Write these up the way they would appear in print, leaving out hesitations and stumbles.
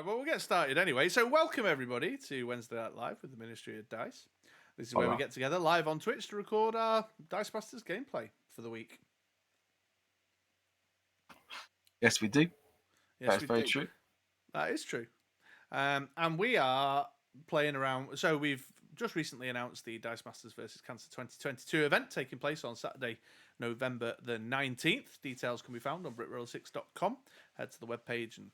Right, well, we'll get started anyway. So, welcome everybody to Wednesday Night Live with the Ministry of Dice. This is where we get together live on Twitch to record our Dice Masters gameplay for the week. Yes, we do. Yes, That's very true. That is true. And we are playing around. So, we've just recently announced the Dice Masters vs. Cancer 2022 event taking place on Saturday, November the 19th. Details can be found on BritRoll6.com. Head to the webpage and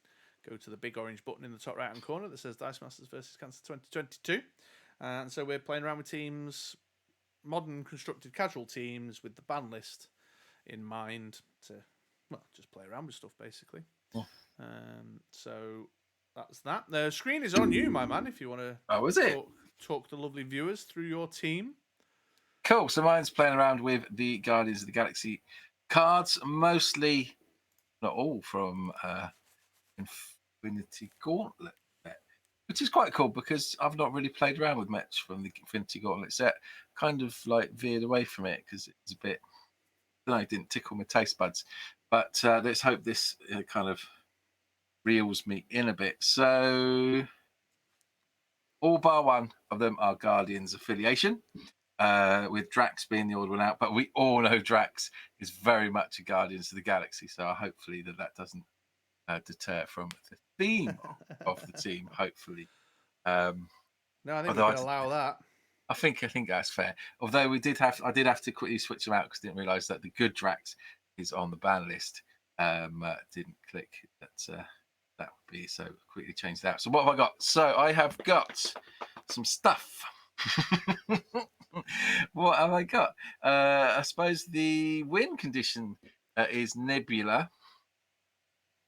go to the big orange button in the top right hand corner that says Dice Masters vs. Cancer 2022. And so we're playing around with teams, modern constructed casual teams with the ban list in mind to, well, just play around with stuff basically. Yeah. So that's that. The screen is on you, my man, if you want to talk to lovely viewers through your team. Cool. So mine's playing around with the Guardians of the Galaxy cards, mostly, not all, from Infinity Gauntlet, which is quite cool because I've not really played around with Mech from the Infinity Gauntlet set. Kind of like veered away from it because it's a bit, I don't know, it didn't tickle my taste buds. But let's hope this kind of reels me in a bit. So all bar one of them are Guardians affiliation, with Drax being the odd one out. But we all know Drax is very much a Guardians of the Galaxy, so hopefully that doesn't deter from the theme of the team. Hopefully, no, I think we can allow that. I think that's fair. Although I did have to quickly switch them out because I didn't realise that the good Drax is on the ban list. Didn't click that. That would be so. Quickly change that. So what have I got? So I have got some stuff. What have I got? I suppose the win condition is Nebula.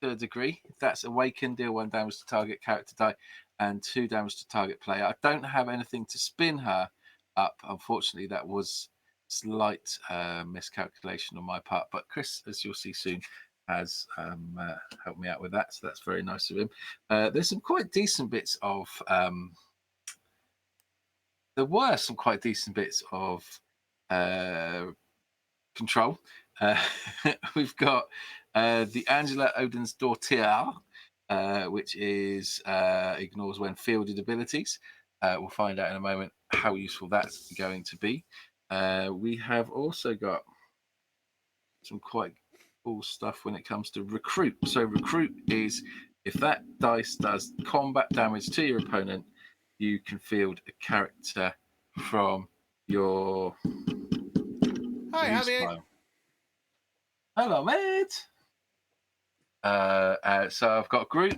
Third degree. If that's awakened, deal 1 damage to target character die and 2 damage to target player. I don't have anything to spin her up. Unfortunately, that was slight miscalculation on my part. But Chris, as you'll see soon, has helped me out with that, so that's very nice of him. There's some quite decent bits of there were some quite decent bits of control. We've got the Angela Odin's Daughter, which is ignores when fielded abilities. We'll find out in a moment how useful that's going to be. We have also got some quite cool stuff when it comes to recruit. So recruit is if that dice does combat damage to your opponent, you can field a character from your Hi, Javi. Hello, mate. So I've got Groot,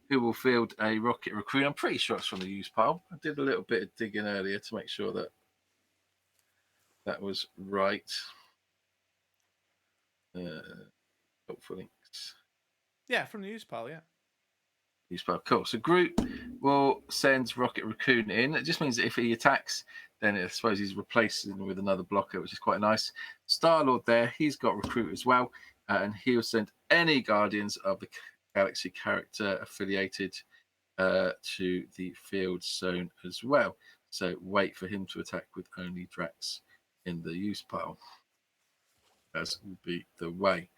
who will field a Rocket Raccoon. I'm pretty sure it's from the use pile. I did a little bit of digging earlier to make sure that that was right. Hopefully. Yeah, from the use pile, yeah. Use pile, cool. So Groot will send Rocket Raccoon in. It just means that if he attacks, then I suppose he's replacing with another blocker, which is quite nice. Star-Lord there, he's got Recruit as well, and he'll send any Guardians of the Galaxy character affiliated to the field zone as well. So wait for him to attack with only Drax in the use pile. As will be the way.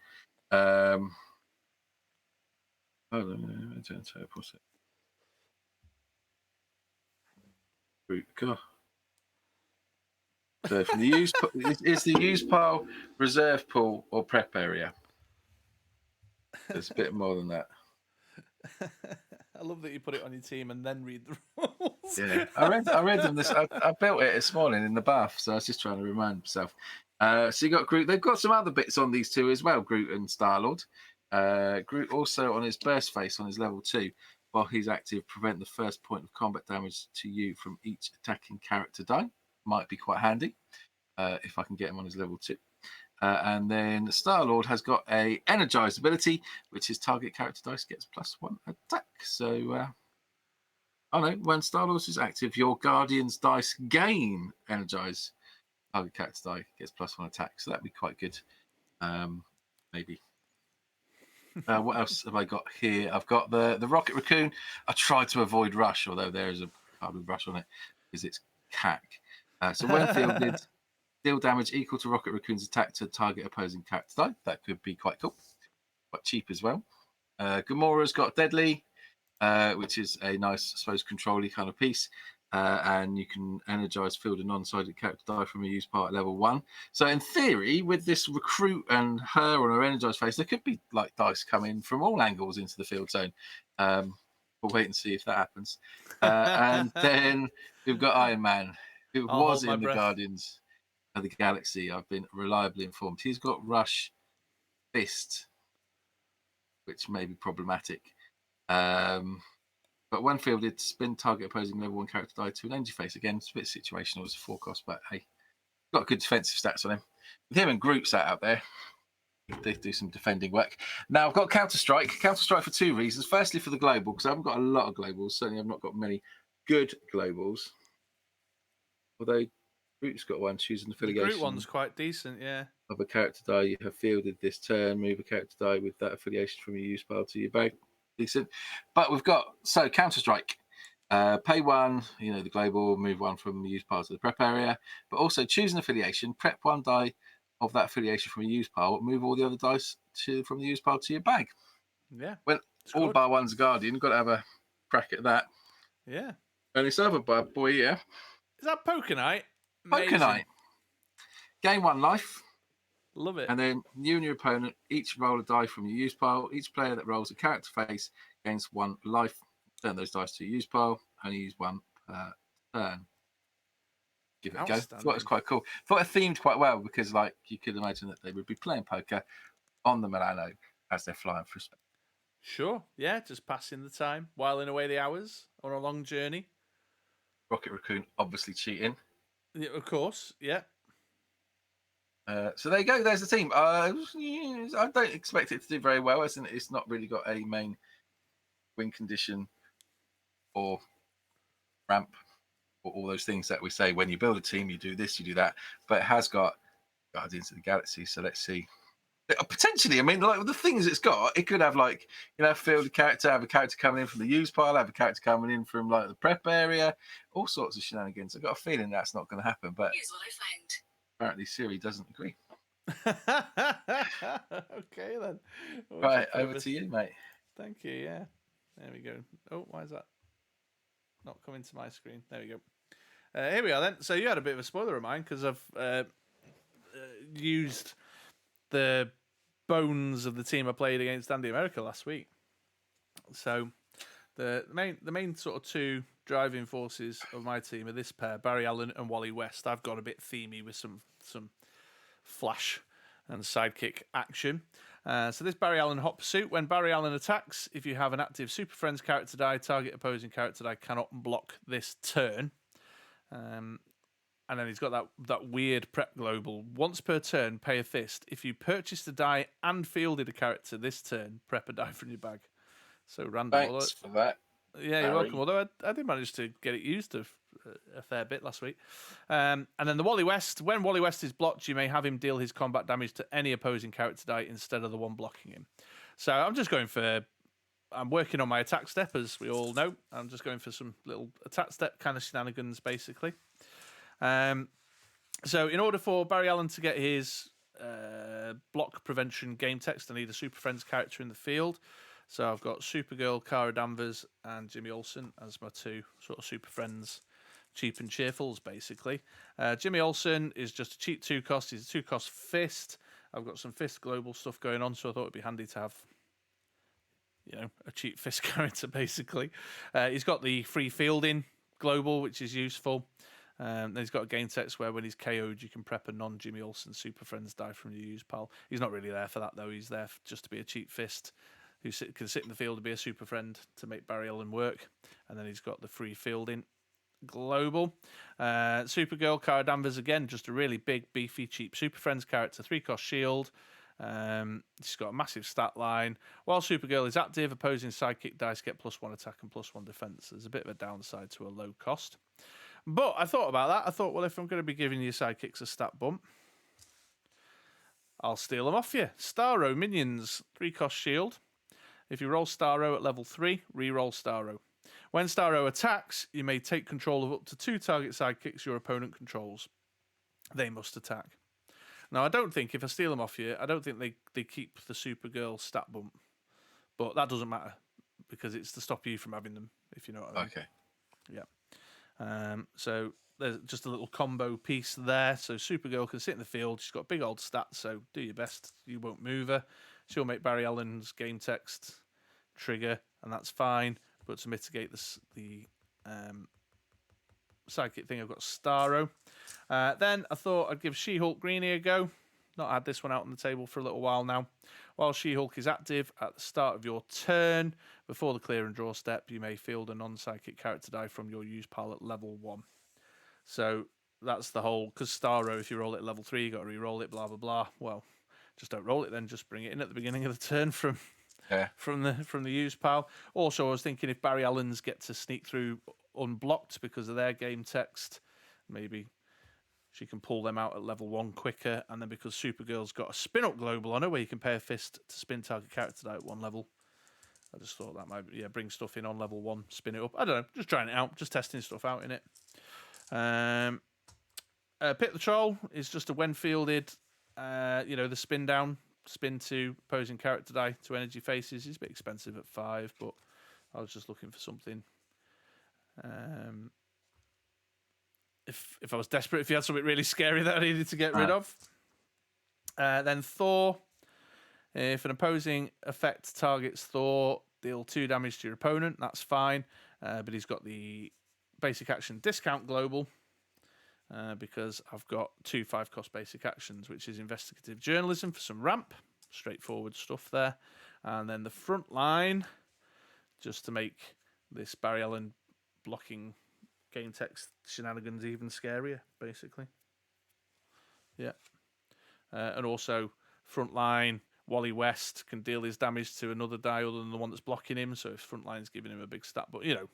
Go. So from the use is the use pile, reserve pool, or prep area. There's a bit more than that. I love that you put it on your team and then read the rules. Yeah, I read them. I built it this morning in the bath, so I was just trying to remind myself. So you got Groot. They've got some other bits on these two as well, Groot and Star-Lord. Groot also on his burst face on his level 2, while he's active, prevent the first point of combat damage to you from each attacking character die. Might be quite handy if I can get him on his level 2. And then Star-Lord has got a energized ability, which is target character dice gets +1 attack. So, when Star-Lord is active, your Guardian's dice gain energize. Target character die gets +1 attack. So that'd be quite good. Maybe. What else have I got here? I've got the Rocket Raccoon. I tried to avoid Rush, although there is a card with Rush on it because it's CAC. So when fielded, deal damage equal to Rocket Raccoon's attack to target opposing character die. That could be quite cool. Quite cheap as well. Gamora's got Deadly. which is a nice, I suppose, control-y kind of piece. And you can energize, field a non-sided character die from a used part at level 1. So in theory, with this recruit and her on her energized face, there could be like dice coming from all angles into the field zone. We'll wait and see if that happens. And then we've got Iron Man, who I'll was hold my in the breath. Guardians of the Galaxy. I've been reliably informed. He's got Rush Fist, which may be problematic. But when fielded, spin target opposing level 1 character die to an energy face. Again, it's a bit situational as a 4 cost, but hey, got good defensive stats on him. With him and Groot sat out there, they do some defending work. Now I've got Counter Strike for 2 reasons. Firstly, for the global, because I haven't got a lot of globals. Certainly, I've not got many good globals. Although Groot's got one, choose an The affiliation. Groot one's quite decent, yeah. Of a character die you have fielded this turn, move a character die with that affiliation from your use pile to your bag. Decent. But we've got, so Counter Strike. Pay 1, the global, move 1 from the use pile to the prep area, but also choose an affiliation, prep 1 die of that affiliation from a use pile, move all the other dice from the use pile to your bag. Yeah. Well, all bar 1's Guardian, got to have a crack at that. Yeah. And this other bad boy here. Is that Poker Knight? Poker Knight. Gain 1 life. Love it. And then you and your opponent each roll a die from your use pile. Each player that rolls a character face gains 1 life. Turn those dice to your use pile and use 1 per turn. Give it a go. Thought it was quite cool. Thought it themed quite well because, like, you could imagine that they would be playing poker on the Milano as they're flying through space. Sure. Yeah, just passing the time, whiling away the hours on a long journey. Rocket Raccoon obviously cheating. Yeah, of course. Yeah. So there you go. There's the team. I don't expect it to do very well, as it's not really got a main win condition or ramp or all those things that we say when you build a team, you do this, you do that. But it has got Guardians of the Galaxy. So let's see. Potentially, I mean, like the things it's got, it could have like field a character, have a character coming in from the use pile, have a character coming in from like the prep area, all sorts of shenanigans. I've got a feeling that's not going to happen. But here's what I found. Apparently, Siri doesn't agree. Okay, then. Right, over to you, mate. Thank you, yeah. There we go. Oh, why is that not coming to my screen? There we go. Here we are, then. So you had a bit of a spoiler of mine, because I've used the bones of the team I played against Andy America last week. So the main sort of 2 driving forces of my team are this pair, Barry Allen and Wally West. I've got a bit themey with some flash and sidekick action. So this Barry Allen hot pursuit. When Barry Allen attacks, if you have an active Super Friends character die, target opposing character die cannot block this turn. And then he's got that weird prep global. Once per turn, pay a fist. If you purchased a die and fielded a character this turn, prep a die from your bag. So random. Thanks for that. Yeah, you're welcome. Although I did manage to get it used a fair bit last week. And then the Wally West. When Wally West is blocked, you may have him deal his combat damage to any opposing character die instead of the one blocking him. So I'm working on my attack step, as we all know. I'm just going for some little attack step kind of shenanigans, basically. So in order for Barry Allen to get his block prevention game text, I need a Super Friends character in the field. So I've got Supergirl, Cara Danvers, and Jimmy Olsen as my 2 sort of Super Friends, cheap and cheerfuls, basically. Jimmy Olsen is just a cheap 2 cost. He's a 2 cost fist. I've got some fist global stuff going on, so I thought it'd be handy to have, a cheap fist character, basically. He's got the free fielding global, which is useful. Then he's got a game text where when he's KO'd, you can prep a non-Jimmy Olsen Super Friends die from your use pile. He's not really there for that, though. He's there just to be a cheap fist who can sit in the field and be a Super Friend to make Barry Allen work. And then he's got the free fielding global. Supergirl, Cara Danvers, again, just a really big, beefy, cheap Super Friends character. 3 cost shield. She's got a massive stat line. While Supergirl is active, opposing sidekick dice get +1 attack and +1 defense. There's a bit of a downside to a low cost. But I thought about that. I thought, well, if I'm going to be giving your sidekicks a stat bump, I'll steal them off you. Starro minions, 3 cost shield. If you roll Starro at level 3, re-roll Starro. When Starro attacks, you may take control of up to 2 target sidekicks your opponent controls. They must attack. Now, I don't think if I steal them off you, I don't think they keep the Supergirl stat bump. But that doesn't matter. because it's to stop you from having them, if you know what I mean. Okay. So there's just a little combo piece there. So Supergirl can sit in the field. She's got big old stats, so do your best. You won't move her. She'll make Barry Allen's game text trigger, and that's fine. But to mitigate the sidekick thing, I've got Starro. Then I thought I'd give She-Hulk Greenie a go. Not had this one out on the table for a little while now. While She-Hulk is active at the start of your turn, before the clear and draw step, you may field a non-psychic character die from your use pile at level 1. So that's the whole, because Starro, if you roll it at level 3, you got to re-roll it, blah, blah, blah. Well, just don't roll it then, just bring it in at the beginning of the turn from the use pile. Also, I was thinking if Barry Allen's get to sneak through unblocked because of their game text, maybe she can pull them out at level 1 quicker, and then because Supergirl's got a spin-up global on her where you can pay a fist to spin target character die at 1 level. I just thought that might bring stuff in on level 1, spin it up. I don't know, just trying it out, just testing stuff out in it. Pit the Troll is just a when fielded, the spin down, spin to opposing character die to energy faces. He's a bit expensive at 5, but I was just looking for something. If I was desperate, if you had something really scary that I needed to get rid of. Then Thor. If an opposing effect targets Thor, deal 2 damage to your opponent. That's fine. But he's got the basic action discount global because I've got 2 5-cost basic actions, which is investigative journalism for some ramp. Straightforward stuff there. And then the front line, just to make this Barry Allen blocking game text shenanigans even scarier, basically. Yeah. And also, frontline, Wally West can deal his damage to another die other than the one that's blocking him. So if frontline's giving him a big stat, but I don't know.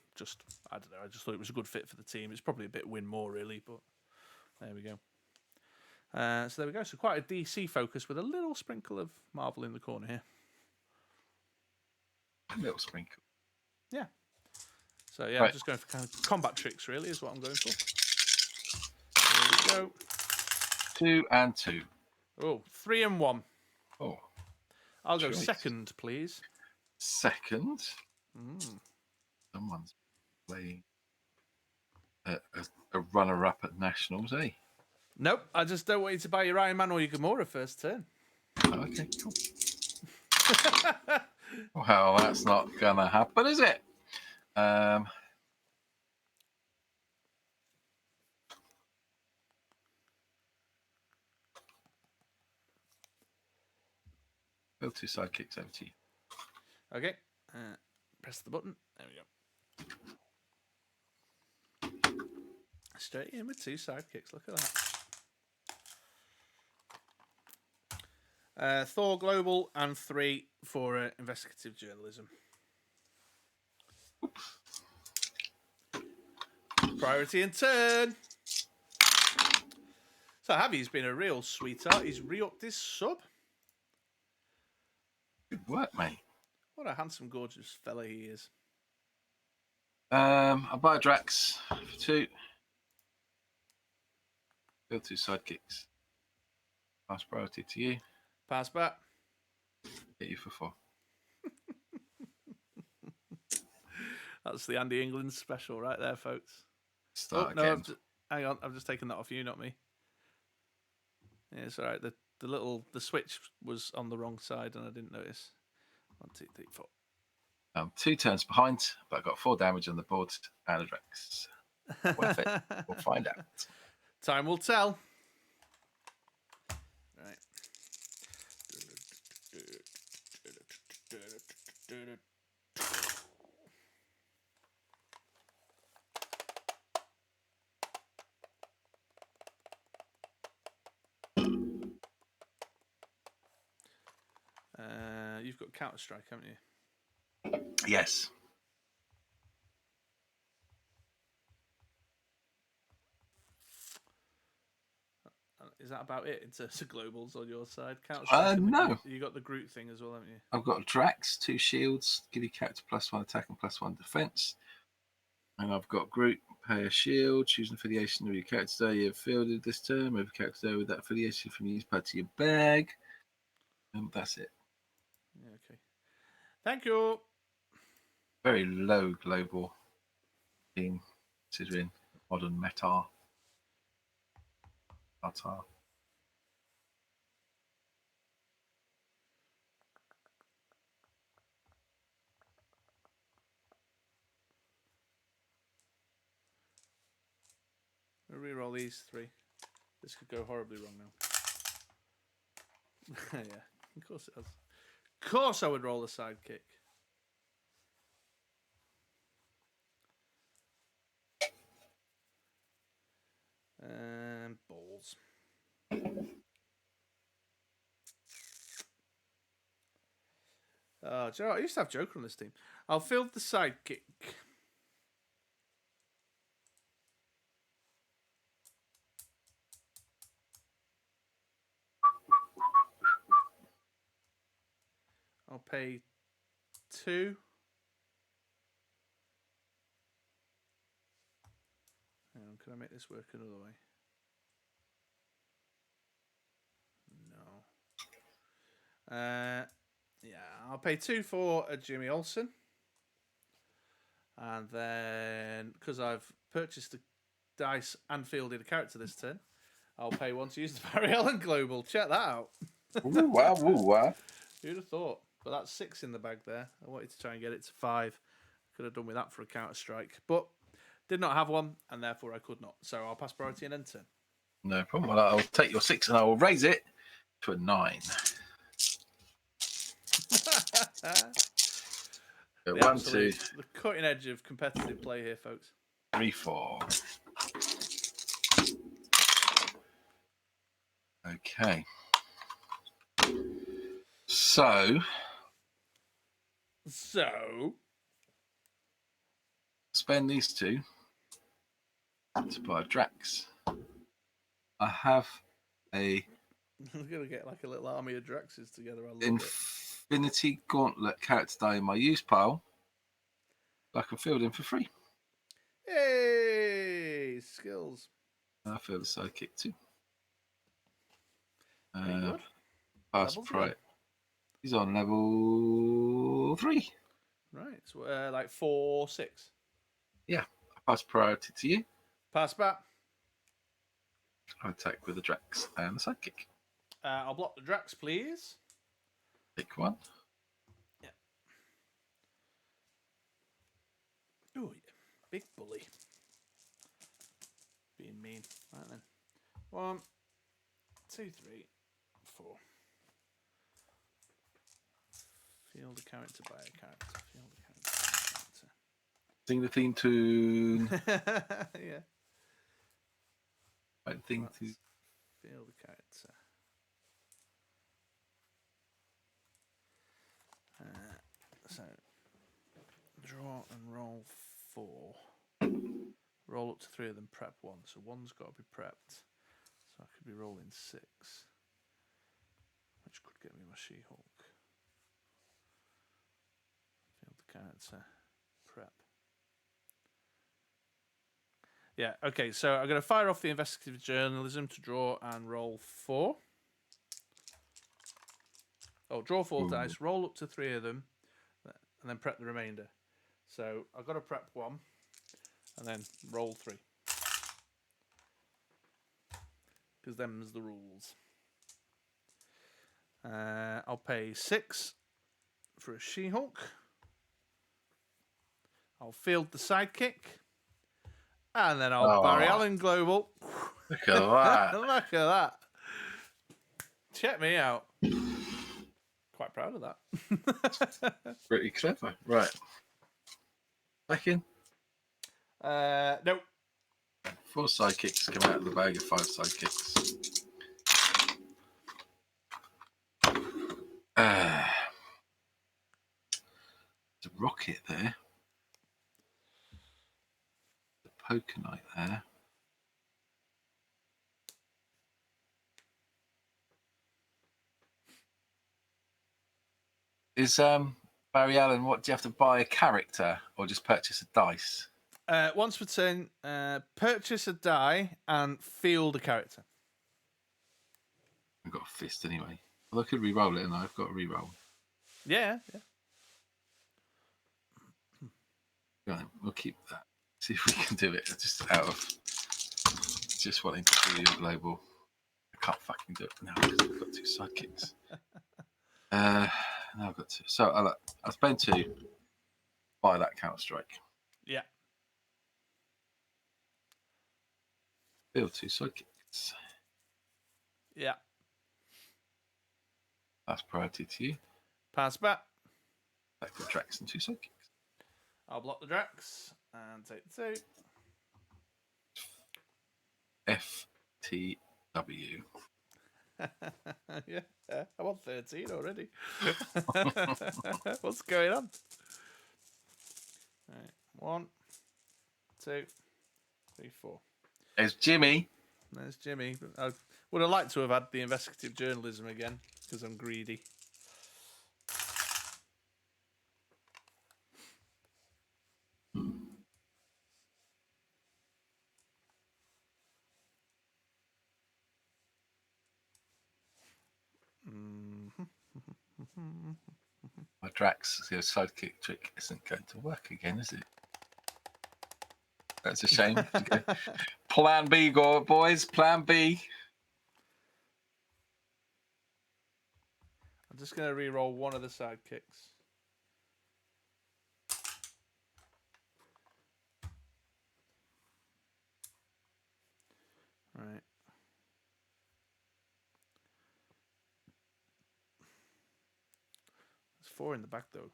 I just thought it was a good fit for the team. It's probably a bit win more, really, but there we go. So there we go. So quite a DC focus with a little sprinkle of Marvel in the corner here. A little sprinkle. Yeah. So yeah, right. I'm just going for kind of combat tricks, really, is what I'm going for. There we go. 2 and 2. Oh, 3 and 1. Oh. I'll go second, please. Second? Someone's playing a runner-up at Nationals, eh? Nope, I just don't want you to buy your Iron Man or your Gamora first turn. Okay, cool. Well, that's not going to happen, is it? Go 2 sidekicks over to you. Okay, press the button. There we go. Straight in with 2 sidekicks. Look at that. Thor Global and 3 for investigative journalism. Priority and turn. So Javi's been a real sweetheart. He's re-upped his sub. Good work, mate. What a handsome, gorgeous fella he is. I'll buy a Drax for 2. Go 2 sidekicks. Pass priority to you. Pass back. Hit you for 4. That's the Andy England special right there, folks. Start no, again. hang on. I've just taken that off you, not me. Yeah, it's all right. The switch was on the wrong side and I didn't notice. 1, 2, 3, 4. I'm 2 turns behind, but I've got 4 damage on the board and a Drax. Worth it. We'll find out. Time will tell. Right. You've got Counter-Strike, haven't you? Yes. Is that about it in terms of globals on your side? Counter-Strike. No. You got the Groot thing as well, haven't you? I've got Drax, 2 shields, give you character +1 attack and +1 defense. And I've got Groot, pay a shield, choose an affiliation of your character day you've fielded this turn, move a character day with that affiliation from your use pad to your bag. And that's it. Yeah, okay. Thank you. very low global team, considering modern meta. I'll reroll these 3. This could go horribly wrong now. Yeah, of course it does. Of course I would roll a sidekick. Balls. Oh, do you know what? I used to have Joker on this team. I'll field the sidekick. I'll pay 2. Hang on, can I make this work another way? No. Yeah, I'll pay 2 for a Jimmy Olsen. And then, because I've purchased a dice and fielded a character this turn, I'll pay 1 to use the Barry Allen Global. Check that out. Ooh, wow, ooh, wow. Who'd have thought? But that's 6 in the bag there. I wanted to try and get it to 5. Could have done with that for a counter strike, but did not have one, and therefore I could not. So I'll pass priority and end turn. No problem. Well, I'll take your 6 and I will raise it to a 9. So 1, 2, the cutting edge of competitive play here, folks. 3, 4. Okay. So spend these 2 to buy a Drax. I have a I'm gonna get like a little army of Draxes together. I love Infinity Gauntlet character die in my use pile. I can field him for free. Hey, skills. I field the sidekick too. Good. Pass priority. He's on level 3. Right, so like 4, 6. Yeah, I pass priority to you. Pass back. I attack with the Drax and the sidekick. I'll block the Drax, please. Pick 1. Yeah. Oh, yeah. Big bully. Being mean. Right then. 1, 2, 3, 4. Field a character by a character. Field a character by a character. Sing the theme tune. Yeah. Right thing to field a character. So draw and roll 4. Roll up to 3 of them. Prep 1. So 1's got to be prepped. So I could be rolling 6, which could get me my She-Hulk. Field the character. Prep. Yeah, okay, so I'm going to fire off the investigative journalism to draw and roll 4. Oh, draw 4 dice, roll up to 3 of them, and then prep the remainder. So I've got to prep 1, and then roll 3. Because them's the rules. I'll pay 6 for a She-Hulk. I'll field the sidekick. And then I'll Barry Allen Global. Look at that. Look at that. Check me out. Quite proud of that. Pretty clever. Right. Back in. Nope. 4 sidekicks come out of the bag of 5 sidekicks. The rocket there. The poker knight there. Is Barry Allen, what do you have to buy a character or just purchase a dice? Once per turn, purchase a die and field a character. I've got a fist anyway. Well, I could re-roll it, and I've got to re-roll. Yeah, yeah. Go on, we'll keep that. See if we can do it just out of just wanting to do your global. I can't fucking do it now because I've got 2 sidekicks. Now I've got 2. So I'll spend 2. Buy that Counter-Strike. Yeah. Build 2 sidekicks. Yeah. That's priority to you. Pass back. Back the tracks and 2 sidekicks. I'll block the Drax and take the 2. FTW. Yeah, I'm on 13 already. What's going on? Right. 1, 2, 3, 4. There's Jimmy. There's Jimmy. I would have liked to have had the investigative journalism again because I'm greedy. My Drax, the sidekick trick isn't going to work again, is it? That's a shame. Okay. Plan B, boys. Plan B. I'm just going to re-roll one of the sidekicks. Right. There's 4 in the back, though.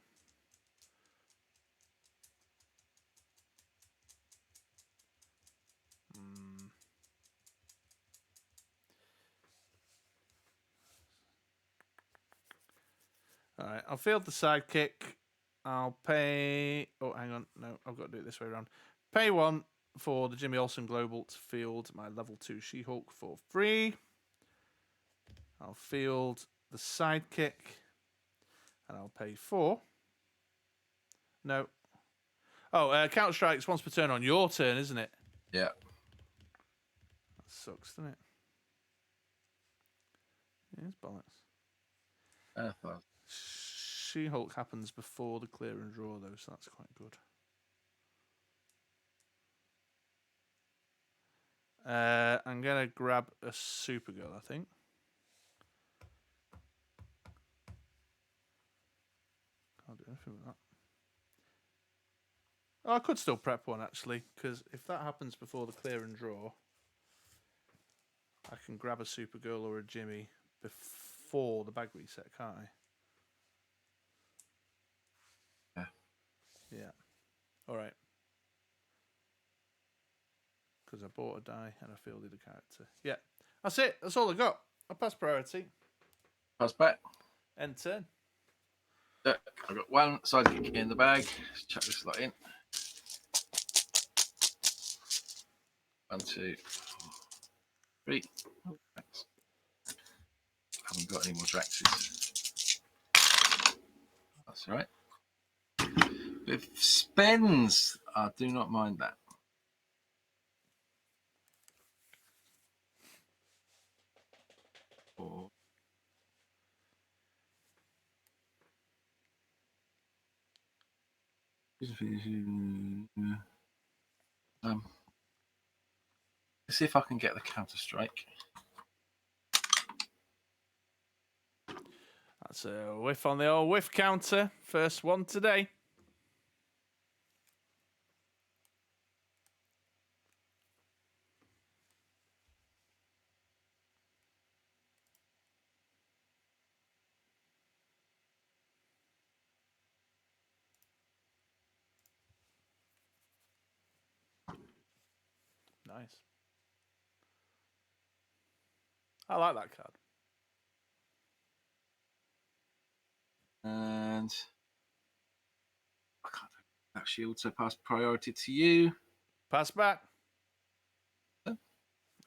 All right, I'll field the sidekick. I'll pay... Oh, hang on. No, I've got to do it this way around. Pay 1 for the Jimmy Olsen Global to field my level 2 She-Hulk for free. I'll field the sidekick. And I'll pay 4. No. Oh, Counter-Strike's once per turn on your turn, isn't it? Yeah. That sucks, doesn't it? Yeah, it's bollocks. She-Hulk happens before the clear and draw, though, so that's quite good. I'm going to grab a Supergirl, I think. Can't do anything with that. Oh, I could still prep one, actually, because if that happens before the clear and draw, I can grab a Supergirl or a Jimmy before the bag reset, can't I? Yeah. Yeah. All right. Because I bought a die and I fielded a character. Yeah. That's it. That's all I got. I pass priority. Pass back. End turn. I've got 1 sidekick in the bag. Let's chuck this lot in. 1, 2, 3. Oh, thanks. Haven't got any more Draxes. That's all right. With spends, I do not mind that. Or let's see if I can get the Counter-Strike. That's a whiff on the old whiff counter. First one today. Nice. I like that card. And I can't do that shield, so pass priority to you. Pass back. Oh.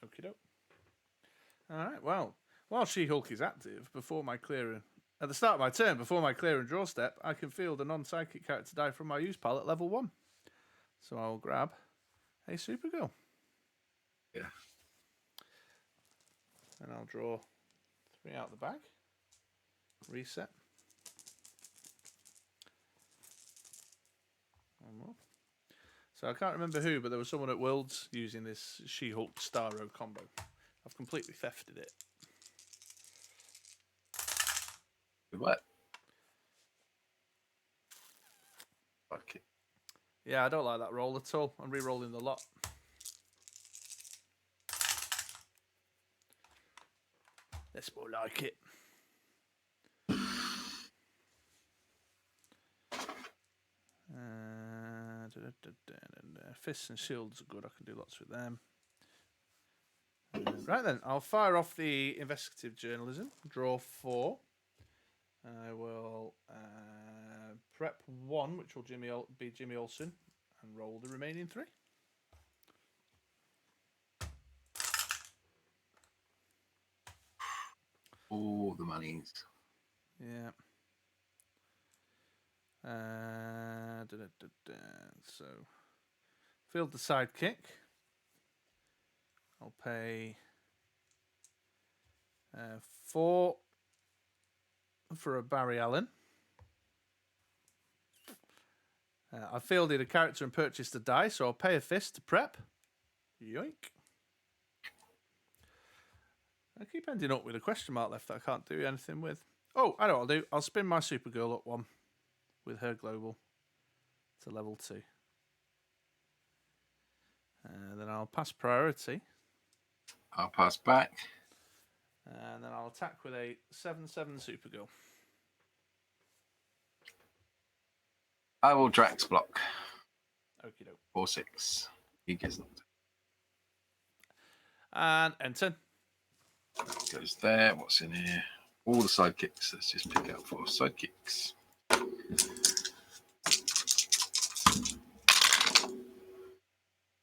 Okie doke. All right. Well, while She-Hulk is active, before my clear at the start of my turn, before my clear and draw step, I can field a non-psychic character die from my use pile at level 1. So I'll grab a Supergirl. Yeah. And I'll draw 3 out the bag. Reset. 1 more. So I can't remember who, but there was someone at Worlds using this She-Hulk Starro combo. I've completely thefted it. Good work. Fuck it. Yeah, I don't like that roll at all. I'm re-rolling the lot. That's more like it. Fists and shields are good. I can do lots with them. Right then, I'll fire off the investigative journalism. Draw 4. I will prep 1, which will be Jimmy Olsen, and roll the remaining 3. All the monies. Yeah. So, field the sidekick. I'll pay 4 for a Barry Allen. I fielded a character and purchased a die, so I'll pay a fist to prep. Yoink. I keep ending up with a question mark left that I can't do anything with. Oh, I know what I'll do. I'll spin my Supergirl up 1 with her global to level 2. And then I'll pass priority. I'll pass back. And then I'll attack with a 7/7 Supergirl. I will Drax block. Okie doke. 4/6. He gets knocked. And enter. That goes there. What's in here? All the sidekicks. Let's just pick out 4 sidekicks.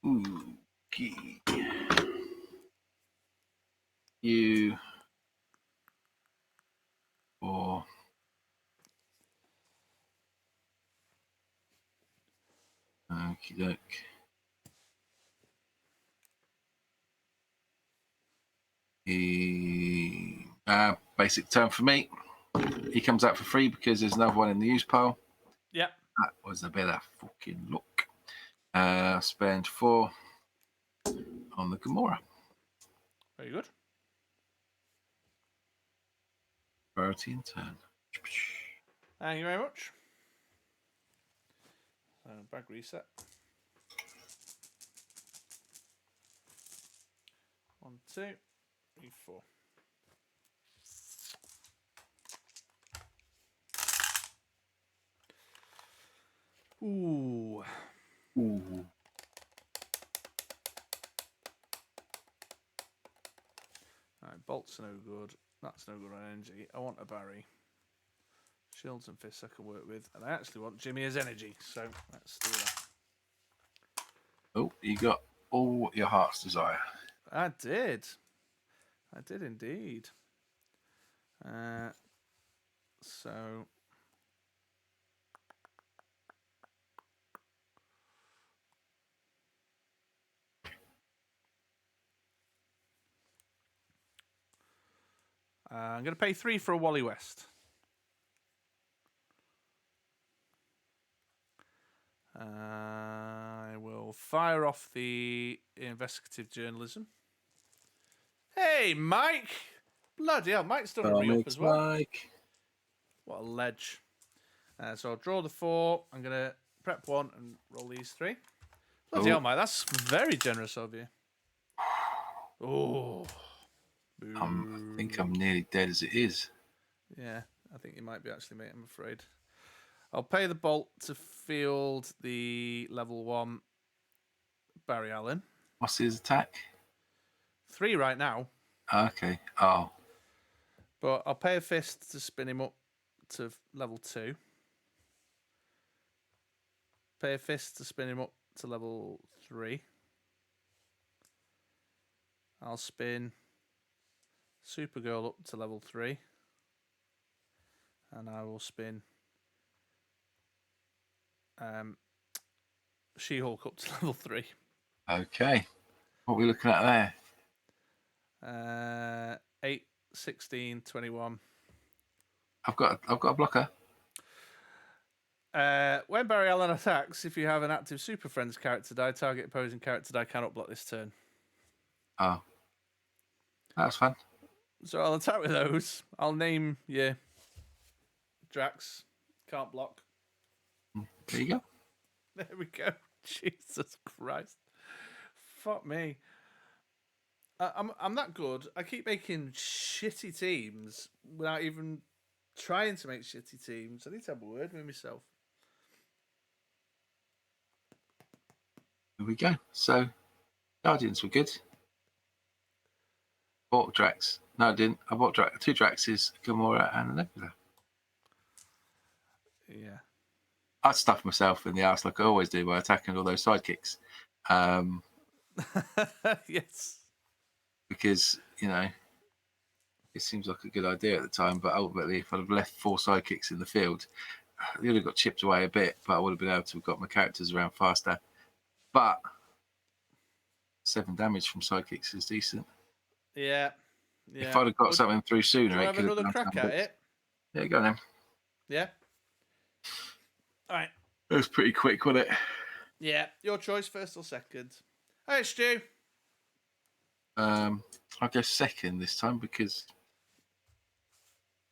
Ooh, key. You. 4. Okie doke. Basic turn for me. He comes out for free because there's another one in the use pile. Yep. That was a better fucking look. Spend 4 on the Gamora. Very good. Priority in turn. Thank you very much. Bag reset. 1, 2, 3, 4. Ooh. Ooh. Alright, bolts are no good. That's no good on energy. I want a Barry. Shields and fists I can work with. And I actually want Jimmy as energy. So let's do that. Oh, you got all your heart's desire. I did. I did indeed. So I'm going to pay 3 for a Wally West. I will fire off the investigative journalism. Hey, Mike! Bloody hell, Mike's done a re-up as well. Mike. What a ledge. So I'll draw the 4. I'm going to prep 1 and roll these 3. Bloody hell, Mike, that's very generous of you. Oh. I think I'm nearly dead as it is. Yeah, I think you might be actually, mate, I'm afraid. I'll pay the bolt to field the level 1 Barry Allen. What's his attack? 3 right now. Okay. Oh. But I'll pay a fist to spin him up to level 2. Pay a fist to spin him up to level 3. I'll spin Supergirl up to level 3. And I will spin She-Hulk up to level 3. Okay. What are we looking at there? 8, 16, 21. I've got a blocker. When Barry Allen attacks, if you have an active Super Friends character die, target opposing character die cannot block this turn. Oh, that's fun. So I'll attack with those. I'll name you Drax. Can't block. There you go. There we go. Jesus Christ. Fuck me. I'm that good. I keep making shitty teams without even trying to make shitty teams. I need to have a word with myself. There we go. So, Guardians were good. Bought Drax. No, I didn't. I bought two Draxes, Gamora, and a Nebula. Yeah. I stuffed myself in the ass like I always do by attacking all those sidekicks. Yes. Because, it seems like a good idea at the time, but ultimately, if I'd have left 4 sidekicks in the field, they would have got chipped away a bit, but I would have been able to have got my characters around faster. But 7 damage from sidekicks is decent. Yeah. Yeah. If I'd have got something through sooner, do you it have could another have crack at it? Yeah, go on then. Yeah. All right. It was pretty quick, wasn't it? Yeah. Your choice, first or second. All right, Stu. I'll go second this time because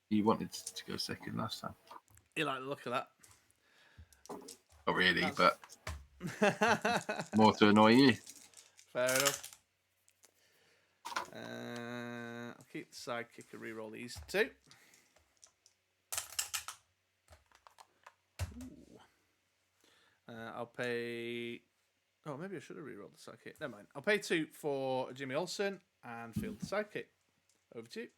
you wanted to go second last time. You like the look of that? Not really, but more to annoy you. Fair enough. I'll keep the sidekick and reroll these 2. I'll pay. Oh, maybe I should have rerolled the sidekick. Never mind. I'll pay 2 for Jimmy Olsen and field the sidekick. Over to you.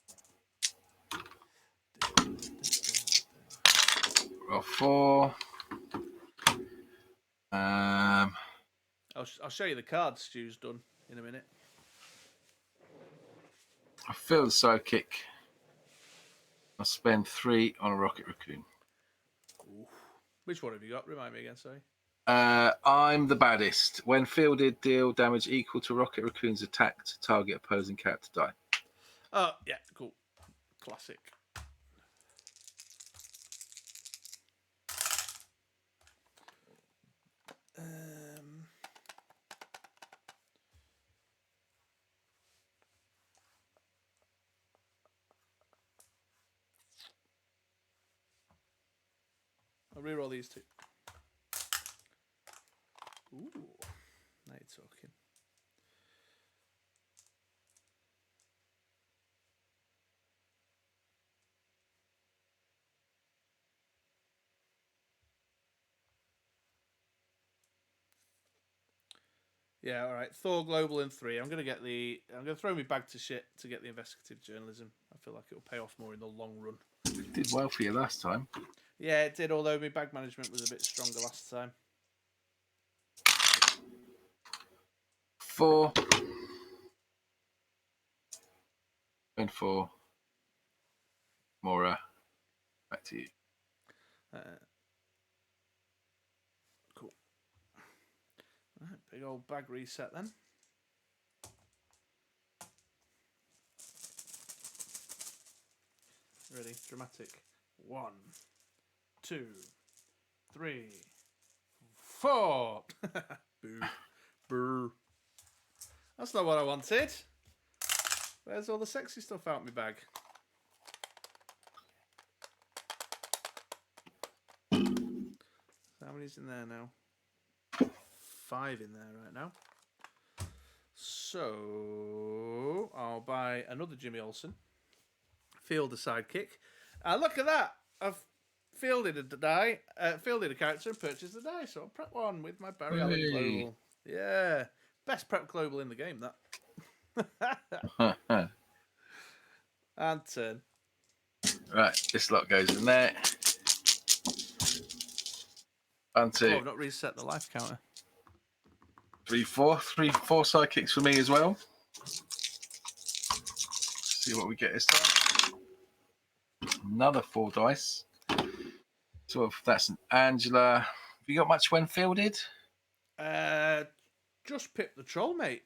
Roll 4. I'll show you the cards Stu's done in a minute. I fill the sidekick. I'll spend 3 on a Rocket Raccoon. Ooh. Which one have you got? Remind me again, sorry. I'm the baddest. When fielded, deal damage equal to Rocket Raccoon's attack to target opposing character die. Oh, yeah, cool. Classic. I'll reroll these 2. Ooh, now you're talking. Yeah, all right. Thor Global in 3. I'm gonna throw me bag to shit to get the investigative journalism. I feel like it'll pay off more in the long run. It did well for you last time. Yeah, it did. Although my bag management was a bit stronger last time. 4. And 4. Mora. Back to you. Cool. All right, big old bag reset then. Ready? Dramatic. 1, 2, 3, 4. Boo. Brr. That's not what I wanted. Where's all the sexy stuff out my bag? How many's in there now? 5 in there right now. So I'll buy another Jimmy Olsen. Field a sidekick. Look at that! I've fielded a character and purchased a die. So I'll prep one with my Barry Allen Global. Yeah, best prep global in the game. That. And turn. Right, this lot goes in there. 1, 2. Oh, I've not reset the life counter. 3, 4. 3, 4 sidekicks for me as well. See what we get this time. Another 4 dice. 12. That's an Angela. Have you got much when fielded? Just pip the troll, mate.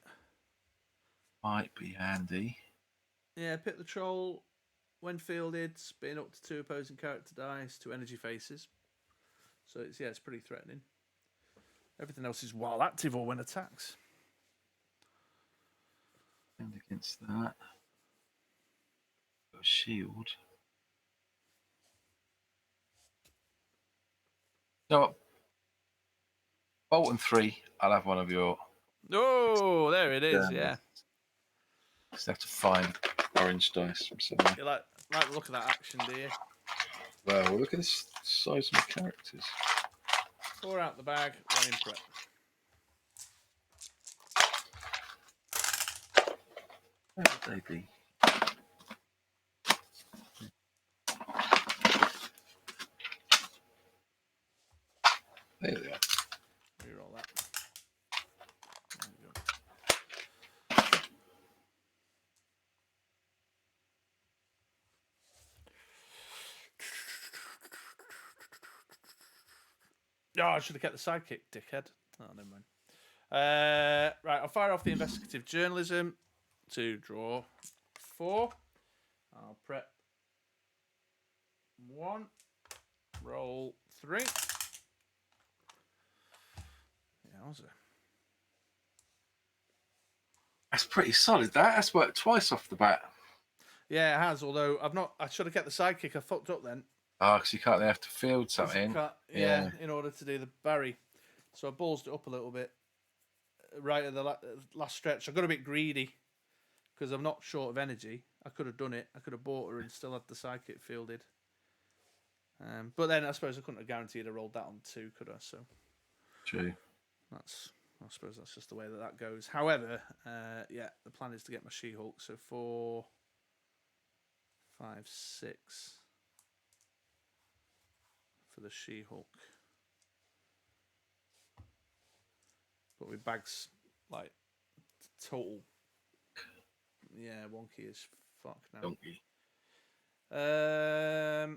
Might be handy. Yeah, pip the troll when fielded, spin up to 2 opposing character dice, 2 energy faces. So it's pretty threatening. Everything else is while active or when attacks. And against that, got a shield. You know what? Bolton 3, I'll have one of your. Oh, there it is. Yeah. Just have to find orange dice from somewhere. You like the look of that action, do you? Well, look at the size of my characters. 4 out the bag, 1 in prep. Where would they be? There they are. Reroll that. There we go. Oh, I should have kept the sidekick, dickhead. Oh, never mind. Right, I'll fire off the investigative journalism to draw 4. I'll prep 1. Roll 3. Yowza. That's pretty solid. That's worked twice off the bat. Yeah, it has. Although I should have kept the sidekick. I fucked up then. Oh, because you can't have to field something. Yeah, in order to do the Barry. So I ballsed it up a little bit. Right at the last stretch, I got a bit greedy because I'm not short of energy. I could have done it. I could have bought her and still had the sidekick fielded. But then I suppose I couldn't have guaranteed I rolled that on 2, could I? So True. I suppose that's just the way that goes. However, yeah, the plan is to get my She-Hulk. So 4, 5, 6 for the She-Hulk. But with bags like total, yeah, wonky as fuck now. Donkey. I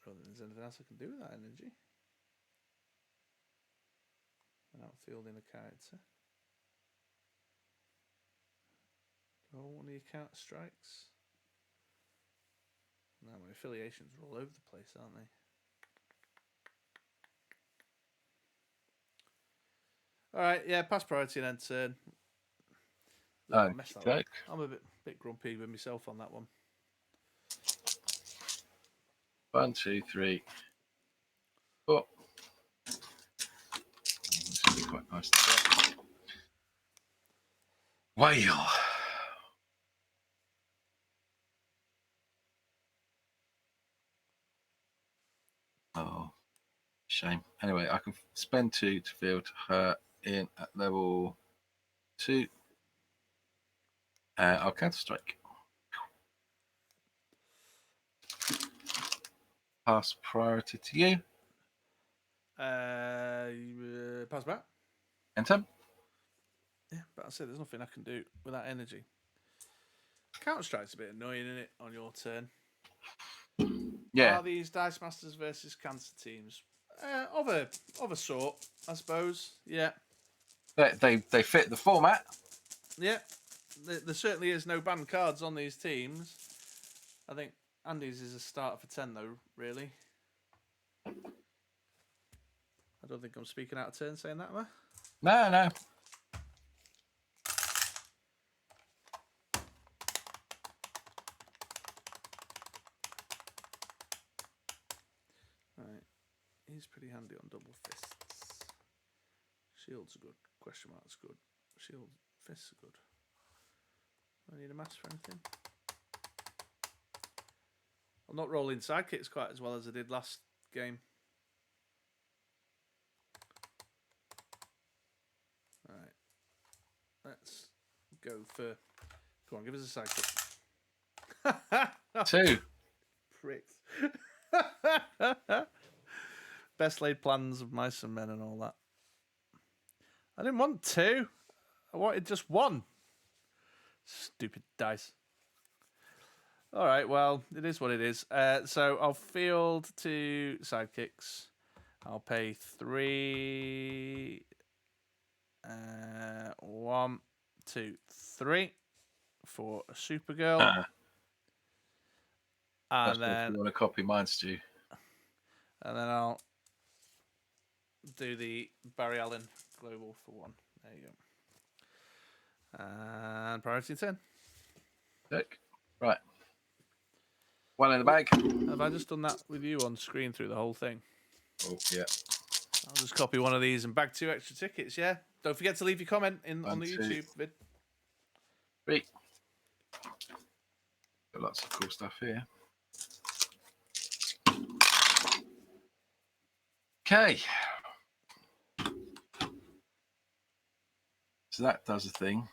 don't think there's anything else I can do with that energy without fielding a character. Do I want any counter strikes? No, my affiliations are all over the place, aren't they? All right, yeah, pass priority then turn. Okay. I'm a bit grumpy with myself on that one. 1, 2, 3, 4. This would be quite nice to get. Whale. Oh, shame. Anyway, I can spend 2 to field her in at level 2. I'll counter strike. Pass priority to you. Pass back. Enter. Yeah, but I say there's nothing I can do with that energy. Counter strike's a bit annoying, isn't it, on your turn? Yeah. Are these Dice Masters versus Cancer teams? Of a sort, I suppose. Yeah. They fit the format. Yeah. There certainly is no banned cards on these teams. I think Andy's is a start for 10, though, really. I don't think I'm speaking out of turn saying that, am I? No. Right. He's pretty handy on double fists. Shields are good. Question mark's good. Shield fists are good. Do I need a mass for anything? I'm not rolling sidekicks quite as well as I did last game. Alright. Let's go for... Go on, give us a sidekick. 2. Pricks. Best laid plans of mice and men and all that. I didn't want 2. I wanted just 1. Stupid dice. All right, well, it is what it is. So I'll field 2 sidekicks. I'll pay 3. 1, 2, 3 for a Supergirl. And then you want to copy mine, Stu. And then I'll do the Barry Allen Global for 1. There you go. And priority 10. Look. Right. 1 in the bag. Have I just done that with you on screen through the whole thing? Oh, yeah. I'll just copy one of these and bag 2 extra tickets, yeah? Don't forget to leave your comment on the 1, 2, YouTube vid. 3. Got lots of cool stuff here. Okay. So that does a thing.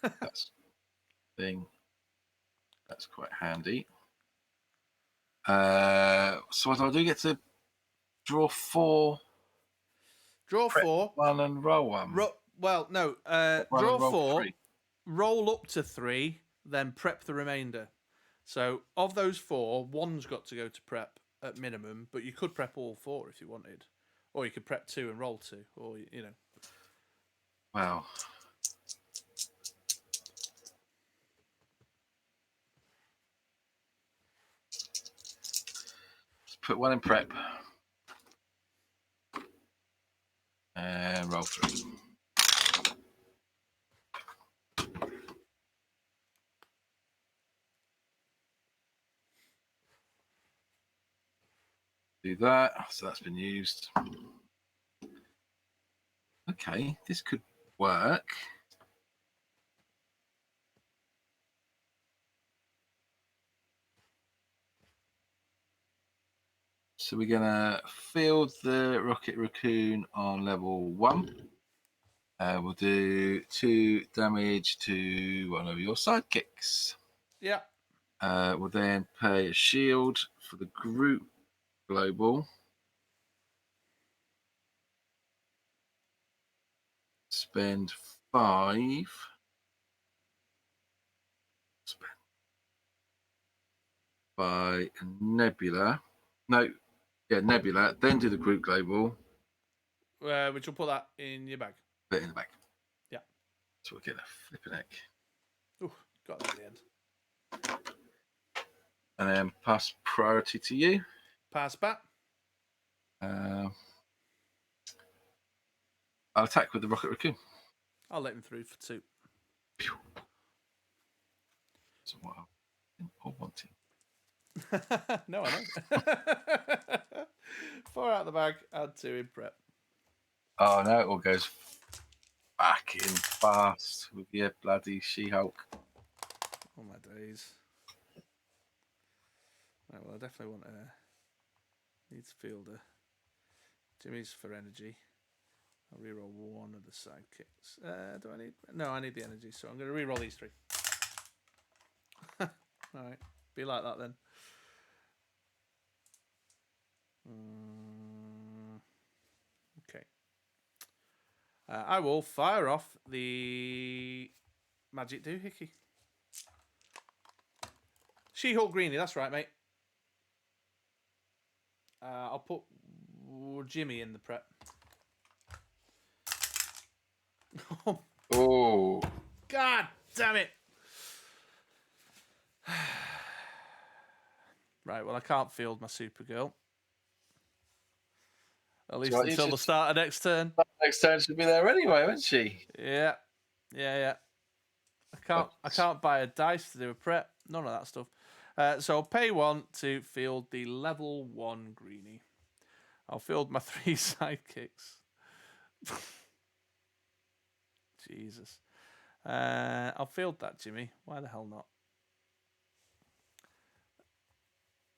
That's a thing. That's quite handy. So what do I do? Get to draw 4. Draw 4. 1 and roll 1. Well, no. Draw 4. 3. Roll up to 3, then prep the remainder. So of those 4, 1's got to go to prep at minimum, but you could prep all 4 if you wanted. Or you could prep 2 and roll 2, or, you know. Wow. Let's put 1 in prep. And roll 3. Do that. So that's been used. Okay, this could work. So we're gonna field the Rocket Raccoon on level 1. We'll do 2 damage to one of your sidekicks. Yeah. We'll then pay a shield for the group global. Spend 5. Spend by Nebula. No, yeah, Nebula. Then do the group global. Which will put that in your bag. Put it in the bag. Yeah. So we'll get a flipping egg. Ooh, got that at the end. And then pass priority to you. Pass back. I'll attack with the Rocket Raccoon. I'll let him through for 2. That's what I wanted. No, I know. 4 out of the bag, add 2 in prep. Oh no, it all goes back in fast with your bloody She-Hulk. Oh my days. Right, well, I definitely want needs fielder. Jimmy's for energy. I'll reroll 1 of the sidekicks. Do I need? No, I need the energy, so I'm going to reroll these 3. All right, be like that then. Okay. I will fire off the Magic Doohickey. She-Hulk Greenie, that's right, mate. I'll put Jimmy in the prep. Oh. God damn it. Right, well, I can't field my Supergirl. At least until the start of next turn. Next turn should be there anyway, won't she? Yeah. I can't buy a dice to do a prep. None of that stuff. So I'll pay 1 to field the level 1 Greenie. I'll field my 3 sidekicks. Jesus. I'll field that, Jimmy. Why the hell not?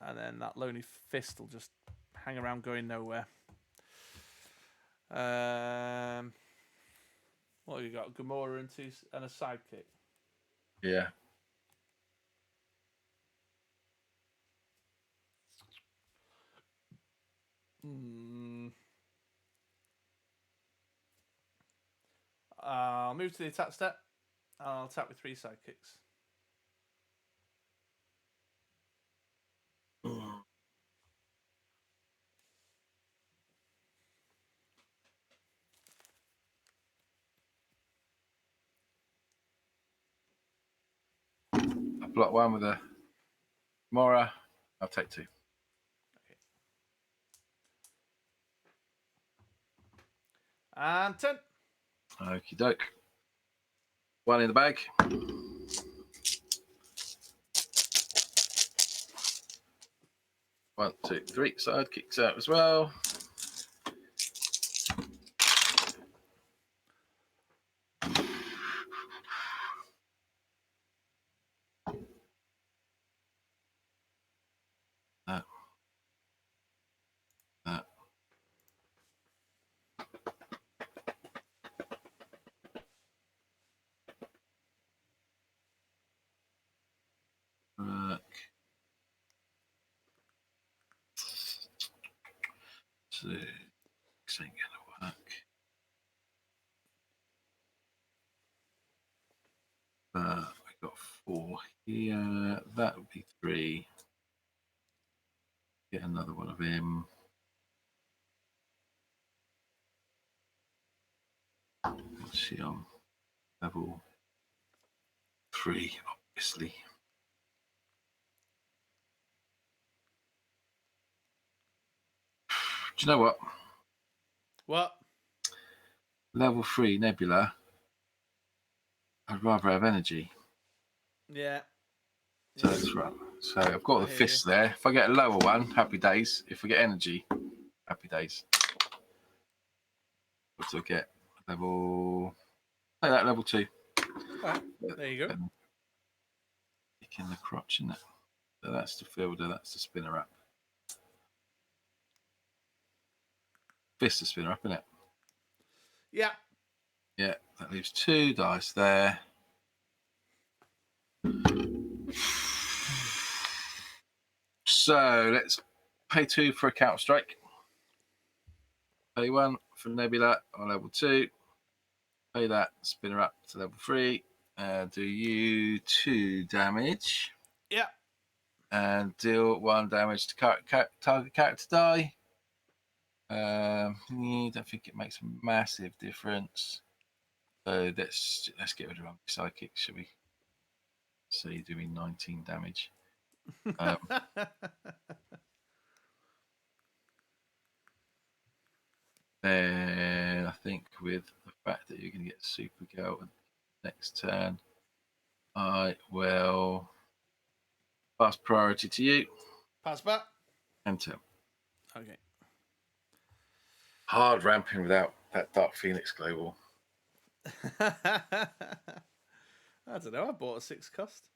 And then that Lonely Fist will just hang around going nowhere. What have you got? Gamora and a sidekick. Yeah. I'll move to the attack step. I'll attack with 3 sidekicks. I block 1 with a Mora, I'll take 2. And 10. Okie doke. 1 in the bag. One, two, three. Side kicks out as well. That. Work. So, this ain't gonna work. We got 4 here. That would be 3. Get another one of him. What's she on? Level 3, obviously. Do you know what? What? Level 3 Nebula. I'd rather have energy. Yeah. So that's right. So I've got the fists there. If I get a lower one, happy days. If I get energy, happy days. What do I get? Level. Like that, level 2. All right. There you go. Kick in the crotch, isn't it? So that's the fielder, that's the spinner up. Fist the spinner up, isn't it? Yeah. Yeah, that leaves 2 dice there. So let's pay 2 for a counter strike. Pay 1 for Nebula on level 2. Pay that, spinner up to level 3. Do you 2 damage. Yeah. And deal 1 damage to target character die. I don't think it makes a massive difference. So let's get rid of our psychic, shall we? So you're doing 19 damage. Then I think with the fact that you're going to get Supergirl next turn, I will pass priority to you. Pass back. Enter. Okay. Hard ramping without that Dark Phoenix Global. I don't know. I bought a 6 cost.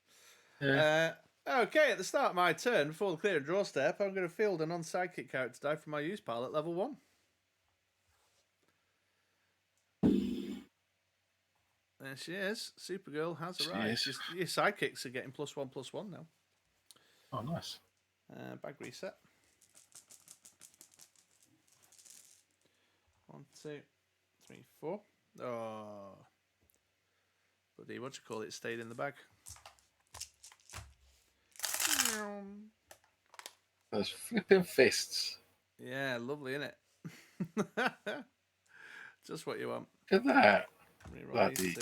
Yeah. Okay, at the start of my turn, before the clear and draw step, I'm going to field a non-sidekick character die from my use pile at level 1. There she is. Supergirl has arrived. Your sidekicks are getting +1/+1 now. Oh, nice. Bag reset. 1, 2, 3, 4. Oh. Bloody, what do you call it? Stayed in the bag. Those flipping fists. Yeah, lovely, isn't it? Just what you want. Look at that. Bloody.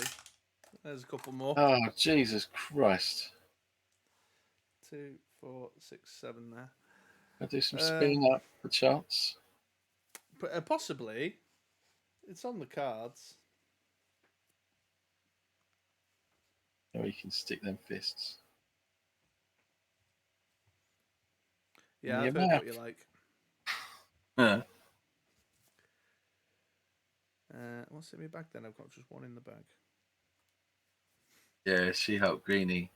There's a couple more. Oh, Jesus Christ. 2, 4, 6, 7 there. I'll do some spinning up for chance. But possibly, it's on the cards. Or you can stick them fists. Yeah, I've heard what you like. Yeah. What's in my bag then? I've got just 1 in the bag. Yeah, She-Hulk Greenie.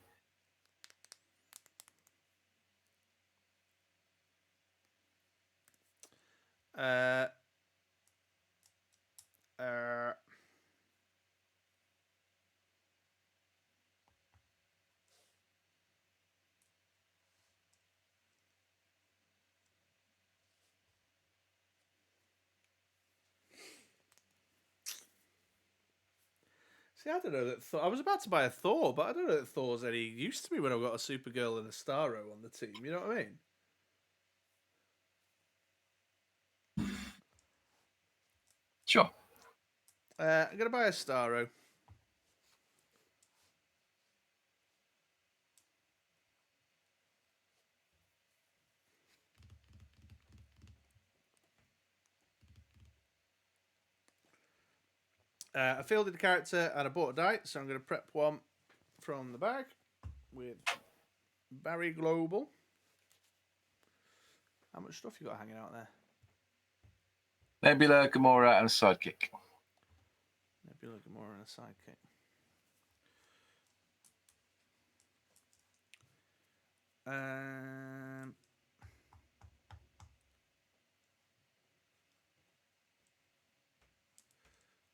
See, I don't know that I was about to buy a Thor, but I don't know that Thor's any use to me when I've got a Supergirl and a Starro on the team. You know what I mean? Sure. I'm going to buy a Starro. I fielded the character and I bought a die, so I'm going to prep one from the bag with Barry Global. How much stuff you got hanging out there? Nebula, Gamora, and a sidekick. Nebula, Gamora, and a sidekick.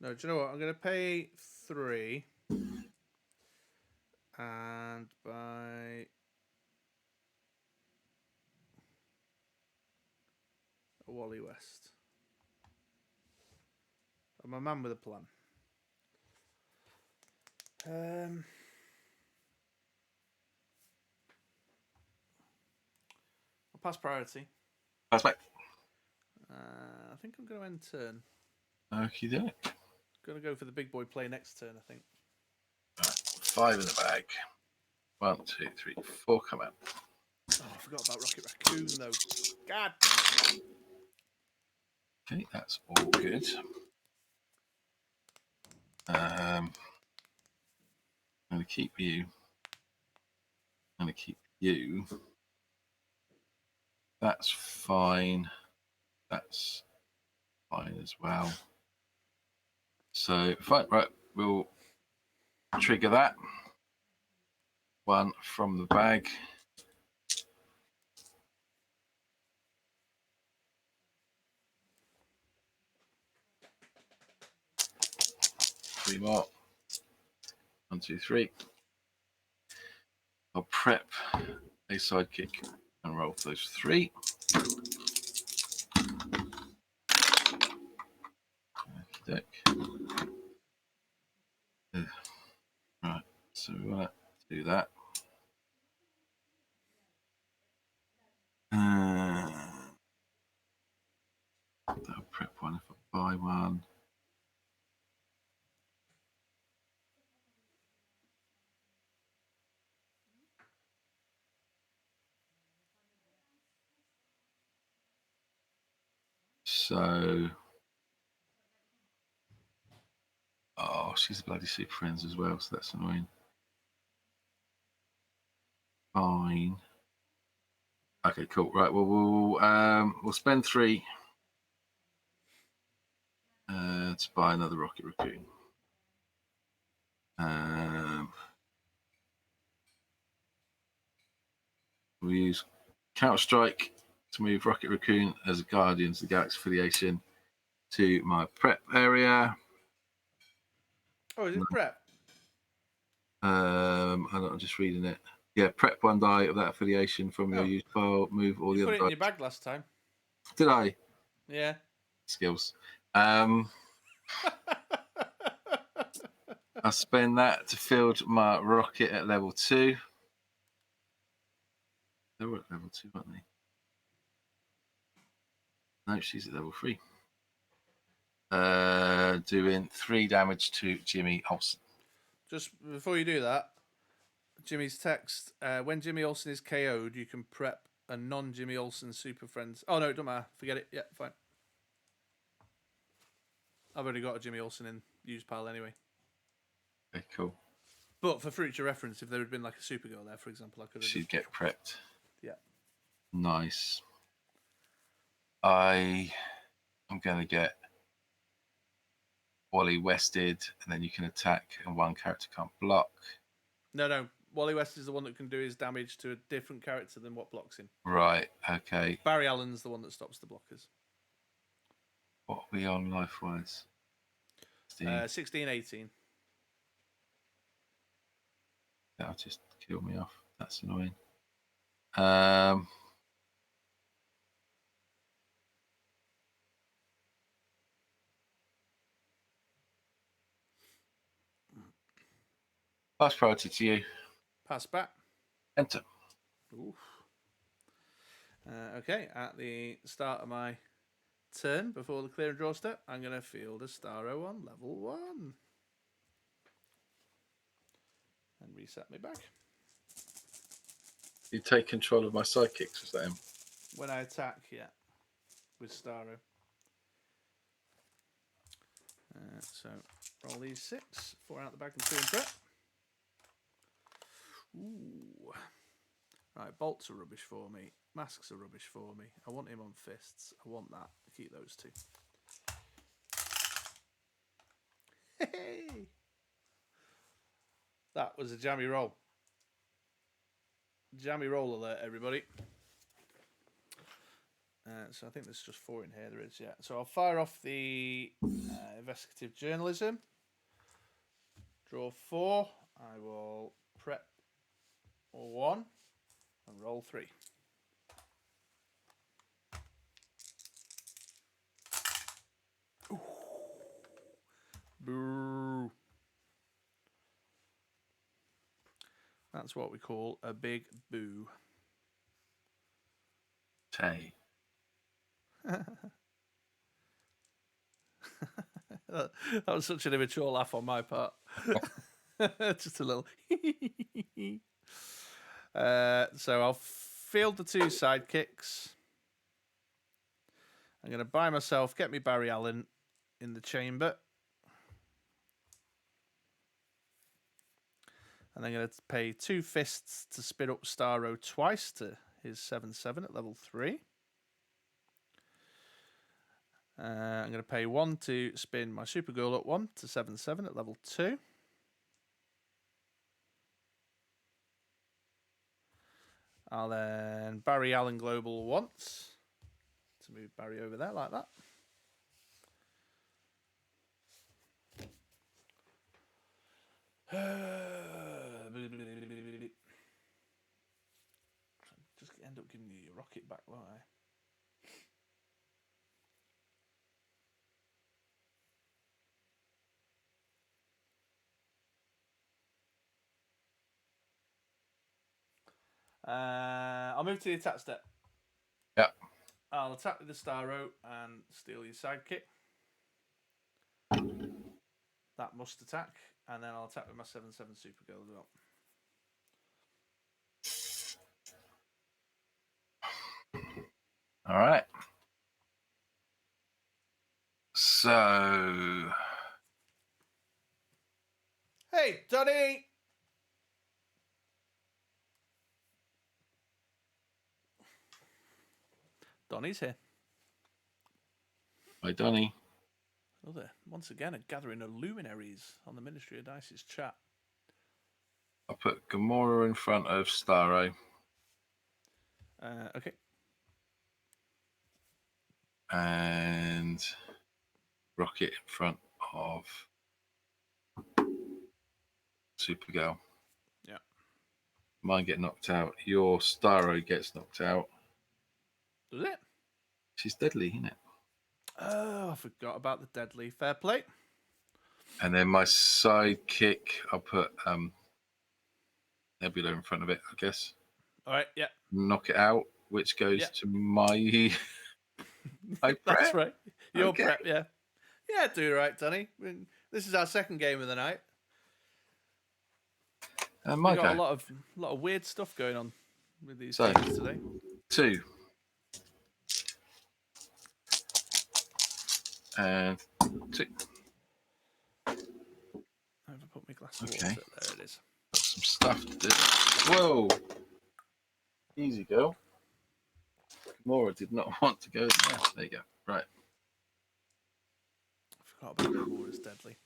No, do you know what? I'm going to pay 3 and buy a Wally West. I'm a man with a plan. I'll pass priority. Pass back. I think I'm going to end turn. Okie doke. Going to go for the big boy play next turn, I think. Right, 5 in the bag. 1, 2, 3, 4 come out. Oh, I forgot about Rocket Raccoon, though. God. Okay, that's all good. I'm going to keep you. I'm going to keep you. That's fine. That's fine as well. So, fine, right, we'll trigger that. 1 from the bag. Three more. 1, 2, 3. I'll prep a sidekick and roll for those 3. Right, so we want to do that. I'll prep one if I buy one. So, oh, she's a bloody super friends as well, so that's annoying. Fine. Okay, cool. Right, well, we'll spend 3 to buy another Rocket Raccoon. We'll use Counter-Strike to move Rocket Raccoon as a Guardians of the Galaxy affiliation to my prep area. Oh, is it prep? I'm just reading it. Yeah, prep 1 die of that affiliation from your used file. Move all You the put other it in dice. your bag last time. Did I? Yeah. Skills. I'll spend that to field my rocket at level 2. They were at level 2, weren't they? No, she's at level 3. Doing 3 damage to Jimmy Olsen. Just before you do that, Jimmy's text. When Jimmy Olsen is KO'd, you can prep a non-Jimmy Olsen Super Friends. Oh, no, it don't matter. Forget it. Yeah, fine. I've already got a Jimmy Olsen in used pile anyway. Okay, cool. But for future reference, if there had been like a Supergirl there, for example, I could have. She'd get prepped. Yeah. Nice. I am going to get Wally Wested, and then you can attack, and 1 character can't block. No. Wally West is the one that can do his damage to a different character than what blocks him. Right, okay. Barry Allen's the one that stops the blockers. What are we on life-wise? 16, 18. That'll just kill me off. That's annoying. Pass priority to you. Pass back. Enter. Oof. Okay, at the start of my turn, before the clear and draw step, I'm going to field a Starro on level 1. And reset me back. You take control of my sidekicks, was that him? When I attack, yeah, with Starro. So Roll these 6. 4 out the bag and 2 in prep. Ooh. Right, bolts are rubbish for me. Masks are rubbish for me. I want him on fists. I want that. Keep those 2. Hey! That was a jammy roll. Jammy roll alert, everybody. So I think there's just 4 in here. There is, yeah. So I'll fire off the investigative journalism. Draw 4. I will prep 1 and roll 3. Ooh. Boo. That's what we call a big boo. Tay. That was such an immature laugh on my part. Just a little. So I'll field the 2 sidekicks. I'm going to buy myself, get me Barry Allen in the chamber. And I'm going to pay 2 fists to spin up Starro twice to his 7/7 at level 3. I'm going to pay 1 to spin my Supergirl up 1 to 7/7 at level 2. I'll then Barry Allen Global once to move Barry over there like that. Just end up giving you your rocket back, won't I? I'll move to the attack step. Yeah. I'll attack with the Starro and steal your sidekick. That must attack. And then I'll attack with my 7/7 Supergirl as well. All right. So. Hey, Donnie! Donnie's here. Hi, Donnie. Oh, there. Once again, a gathering of luminaries on the Ministry of Dice's chat. I'll put Gamora in front of Starro. Okay. And Rocket in front of Supergirl. Yeah. Mine get knocked out. Your Starro gets knocked out. Does it? She's deadly, isn't it? Oh, I forgot about the deadly. Fair play. And then my sidekick, I'll put Nebula in front of it, I guess. All right, yeah. Knock it out, which goes to my prep. That's right. Your Okay. prep, yeah. Yeah, do right, Donny. This is our second game of the night. And We've got a lot of weird stuff going on with these games today. 2. And 2. I have to put my glass of water. There it is. Got some stuff to do. Whoa! Easy, girl. Gamora did not want to go there. There you go. Right. I forgot about Gamora's deadly.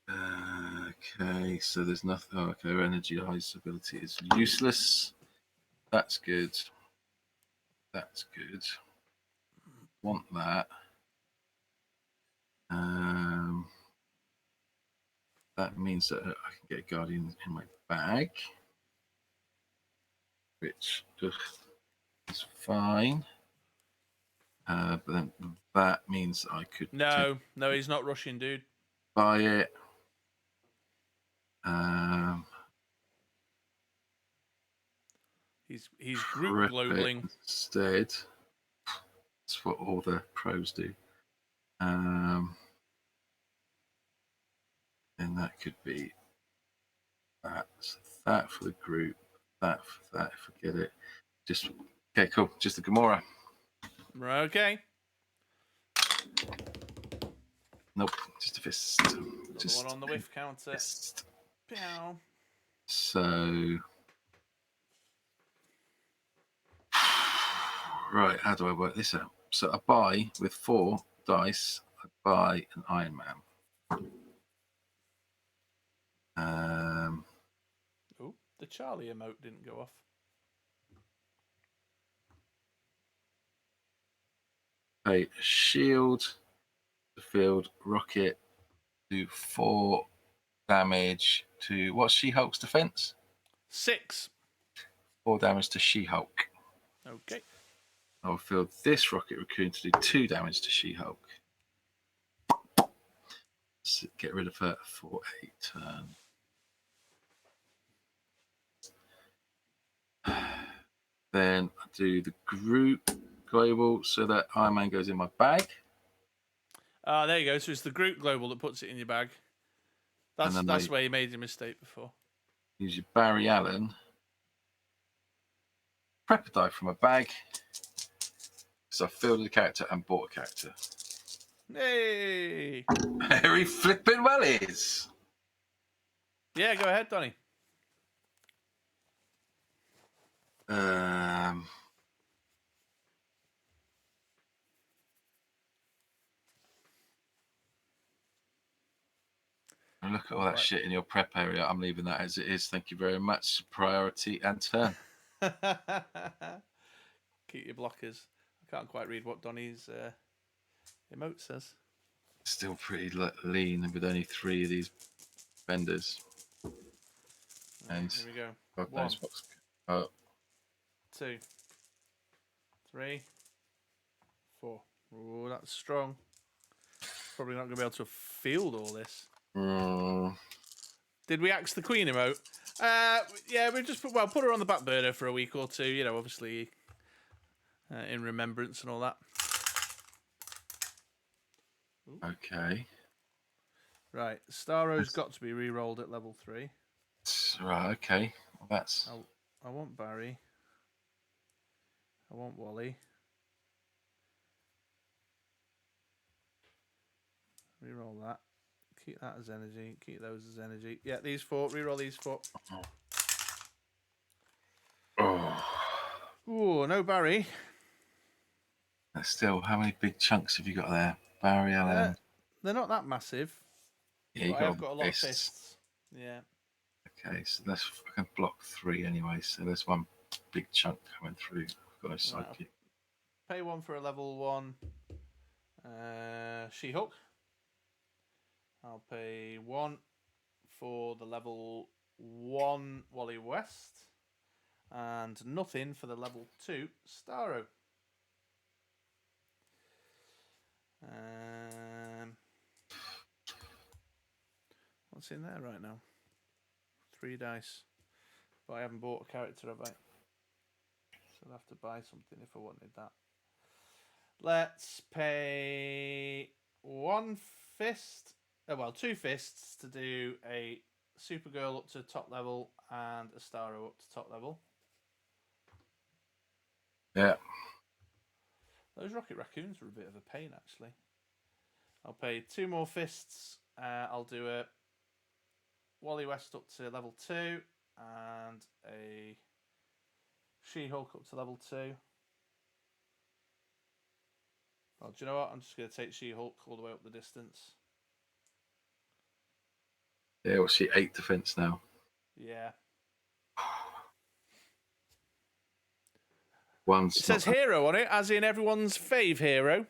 Okay, so there's nothing. Oh, okay, her energy highest ability is useless. That's good. That's good. Want that. That means that I can get Guardian in my bag, which is fine. But then that means I could. No, he's not rushing, dude. Buy it. He's group globaling instead. That's what all the pros do. And that could be that. So that for the group. That for that. Forget it. Just okay. Cool. Just the Gamora. Okay. Nope, just a fist. Another Just one on the whiff counter. fist. Pow. So, right, how do I work this out? So I buy with 4 dice. I buy an Iron Man. Oh, the Charlie emote didn't go off. A shield, the field, rocket, do 4 damage to what's She-Hulk's defense? 6. 4 damage to She-Hulk. Okay. I'll field this rocket raccoon to do 2 damage to She-Hulk. So get rid of her for a turn. Then I do the group global so that Iron Man goes in my bag. There you go. So it's the group global that puts it in your bag. That's where you made your mistake before. Use your Barry Allen. Prep a die from a bag. So I fielded a character and bought a character. Hey! Very flippin' well is. Yeah, go ahead, Donny. Look at all that shit in your prep area. I'm leaving that as it is. Thank you very much. Priority and turn. Keep your blockers. I can't quite read what Donny's emote says. Still pretty lean with only 3 of these vendors. Right, here we go. God 1, knows what's. Oh, 2, 3, 4. Oh, that's strong. Probably not going to be able to field all this. Did we axe the Queen emote? Yeah, we just put her on the back burner for a week or two. You know, obviously in remembrance and all that. okay. Right, Starro's got to be re-rolled at level 3. Right, okay. Well, that's. I want Barry. I want Wally. Reroll that. Keep that as energy. Keep those as energy. Yeah, these 4. Reroll these 4. Oh. Ooh, no Barry. Still, how many big chunks have you got there? Barry Allen. They're not that massive. Yeah, I've got a lot of fists. Yeah. Okay, so that's I can block 3 anyway. So there's one big chunk coming through. I've got a psychic. Pay 1 for a level 1 She-Hulk. I'll pay 1 for the level 1 Wally West. And nothing for the level 2 Starro. What's in there right now? 3 dice. But I haven't bought a character, have I? So I'd have to buy something if I wanted that. Let's pay 1 fist. Well, 2 fists to do a Supergirl up to top level and a Starro up to top level. Yeah. Those Rocket Raccoons were a bit of a pain, actually. I'll pay 2 more fists. I'll do a Wally West up to level 2 and a She-Hulk up to level 2. Well, do you know what? I'm just going to take She-Hulk all the way up the distance. Yeah, we'll see 8 defense now. Yeah. It says hero on it, as in everyone's fave hero.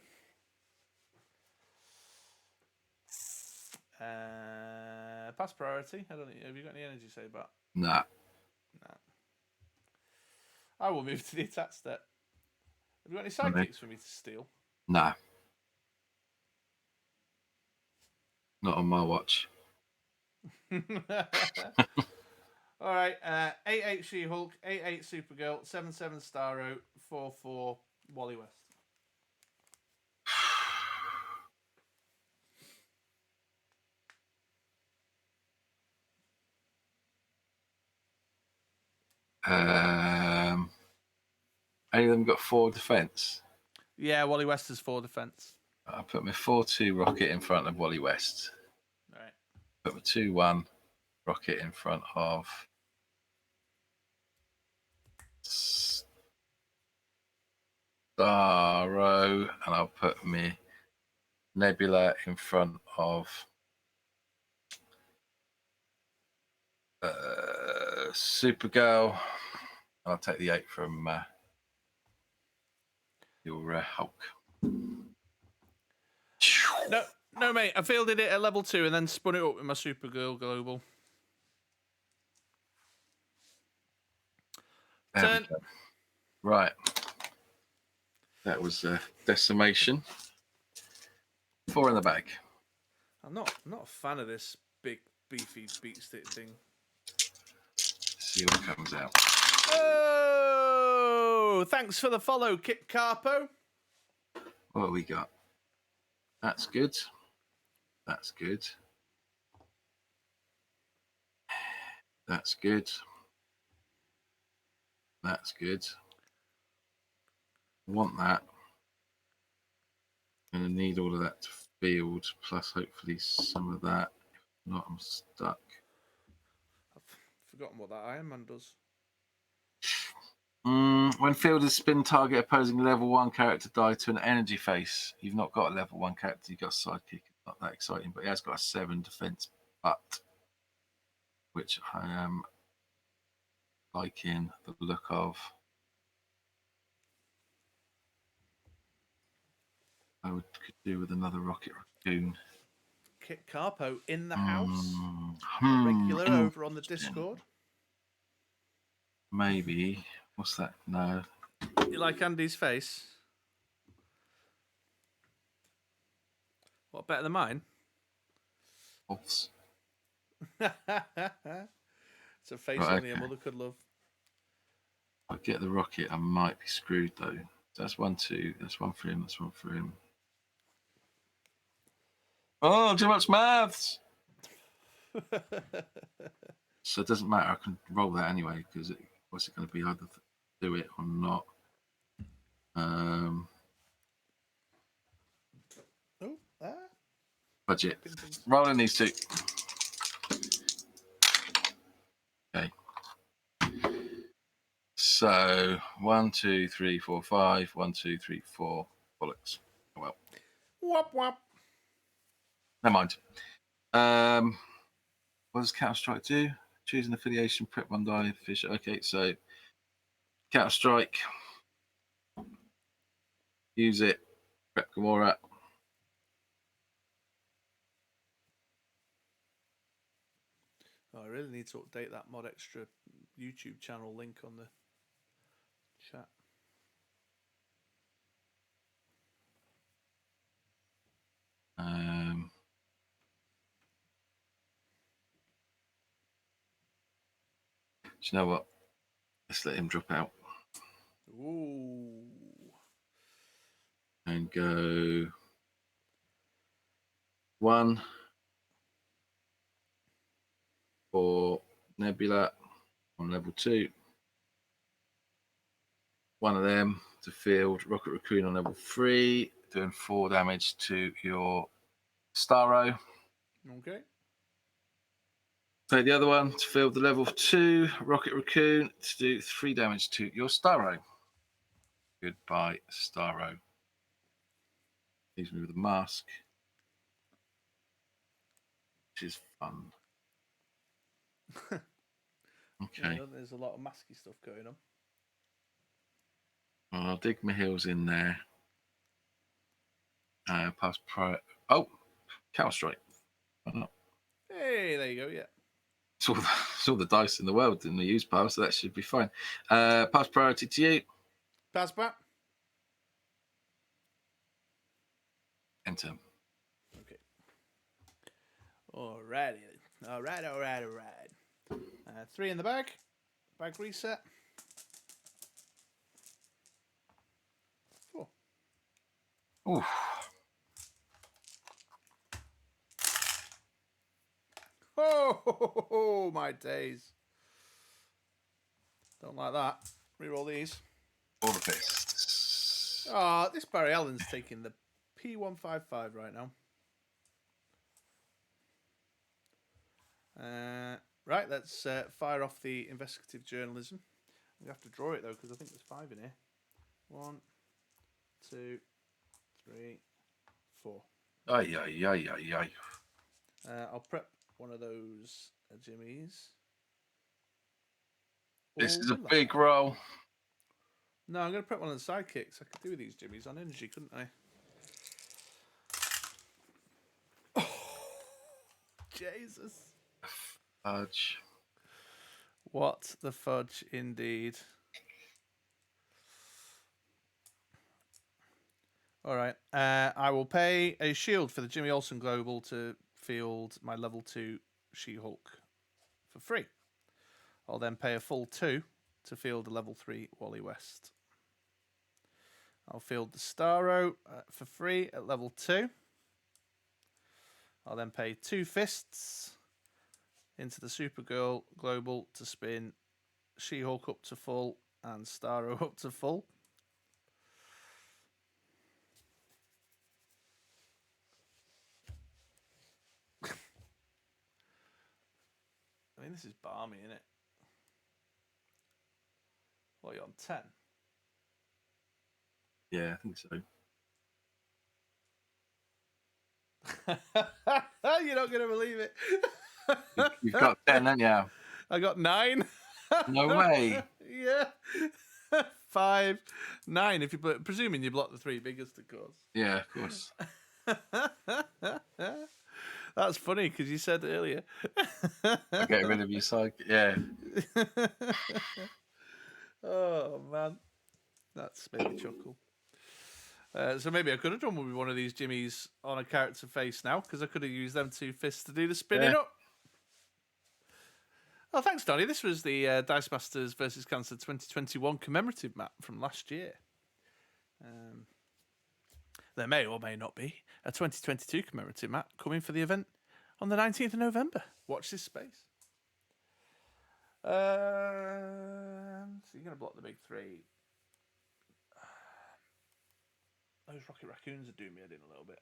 Pass priority. I don't know. Have you got any energy save back? Nah. I will move to the attack step. Have you got any sidekicks for me to steal? Nah. Not on my watch. All right. 8-8 She-Hulk, 8-8 Supergirl, 7-7 Starro, 4-4 Wally West. Any of them got 4 defense? Yeah, Wally West has 4 defense. I'll put my 4-2 rocket in front of Wally West. All right. Put my 2-1 rocket in front of Starro, and I'll put my Nebula in front of Supergirl. I'll take the 8 from your Hulk. No, mate. I fielded it at level 2 and then spun it up with my Supergirl Global. There Turn. we go. Right. That was Decimation. 4 in the bag. I'm not a fan of this big beefy beat stick thing. See what comes out. Oh, thanks for the follow, Kit Carpo. What have we got? That's good. That's good. That's good. That's good. I want that. I'm going to need all of that to field, plus hopefully some of that. If not, I'm stuck. I've forgotten what that Iron Man does. When fielded, spin target opposing level 1 character die to an energy face. You've not got a level 1 character, you've got a sidekick. Not that exciting, but he has got a 7 defense butt, which I am liking the look of. I could do with another Rocket Raccoon. Kit Carpo in the house. Regular over on the Discord. Maybe. What's that? No. You like Andy's face? What, better than mine? Oops. It's a face Right, only a mother could love. If I get the rocket, I might be screwed though. That's 1, 2. That's 1 for him. That's 1 for him. Oh, too much maths. So it doesn't matter. I can roll that anyway because what's it going to be? Either do it or not. Budget. Rolling these 2. Okay. So 1, 2, 3, 4, 5. 1, 2, 3, 4. Bollocks. Oh, well. Wop wop. Never mind. What does Counter Strike do? Choose an affiliation, prep 1 die, fish. Okay, so Counter Strike. Use it. Prep Gamora. Oh, I really need to update that Mod Extra YouTube channel link on the chat. Do you know what? Let's let him drop out. Ooh. And go 1 for Nebula on level 2. 1 of them to field. Rocket Raccoon on level 3, doing 4 damage to your Starro. Okay. Take the other one to field the level 2 Rocket Raccoon to do 3 damage to your Starro. Goodbye, Starro. Leaves me with a mask, which is fun. Okay. Yeah, there's a lot of masky stuff going on. Well, I'll dig my heels in there. Pass pro. Oh, Counter Strike. Why not? Hey, there you go. Yeah. It's all the dice in the world in the use pile, so that should be fine. Pass priority to you. Pass back. Enter. Okay. Alrighty. All right. 3 in the bag. Bag reset. 4. Ooh. Oh, my days. Don't like that. Reroll these. All of this. Oh, this Barry Allen's taking the P155 right now. Right, let's fire off the investigative journalism. We have to draw it though because I think there's 5 in here. 1, 2, 3, 4. Ay, ay, ay, ay, ay. I'll prep one of those jimmies. This is a will I? big roll. No, I'm going to prep one of the sidekicks. I could do these jimmies on energy, couldn't I? Oh, Jesus. Fudge. What the fudge, indeed. All right. I will pay a shield for the Jimmy Olsen Global to field my level 2 She-Hulk for free. I'll then pay a full 2 to field a level 3 Wally West. I'll field the Starro for free at level 2. I'll then pay 2 fists into the Supergirl Global to spin She-Hulk up to full and Starro up to full. I mean, this is balmy, isn't it? What are you on, 10? Yeah, I think so. You're not going to believe it. You've got 10, haven't you? I got 9. No way. Yeah. 5, 9. If you presuming you block the 3 biggest, of course. Yeah, of course. That's funny because you said earlier. I get rid of your side. Yeah. Oh man, that's made me chuckle. So maybe I could have done with one of these jimmies on a character face now because I could have used them 2 fists to do the spinning up. Oh, thanks, Donnie. This was the Dice Masters versus Cancer 2021 commemorative map from last year. There may or may not be a 2022 commemorative map coming for the event on the 19th of November. Watch this space. So you're going to block the big 3. Those Rocket Raccoons are doing me head in a little bit.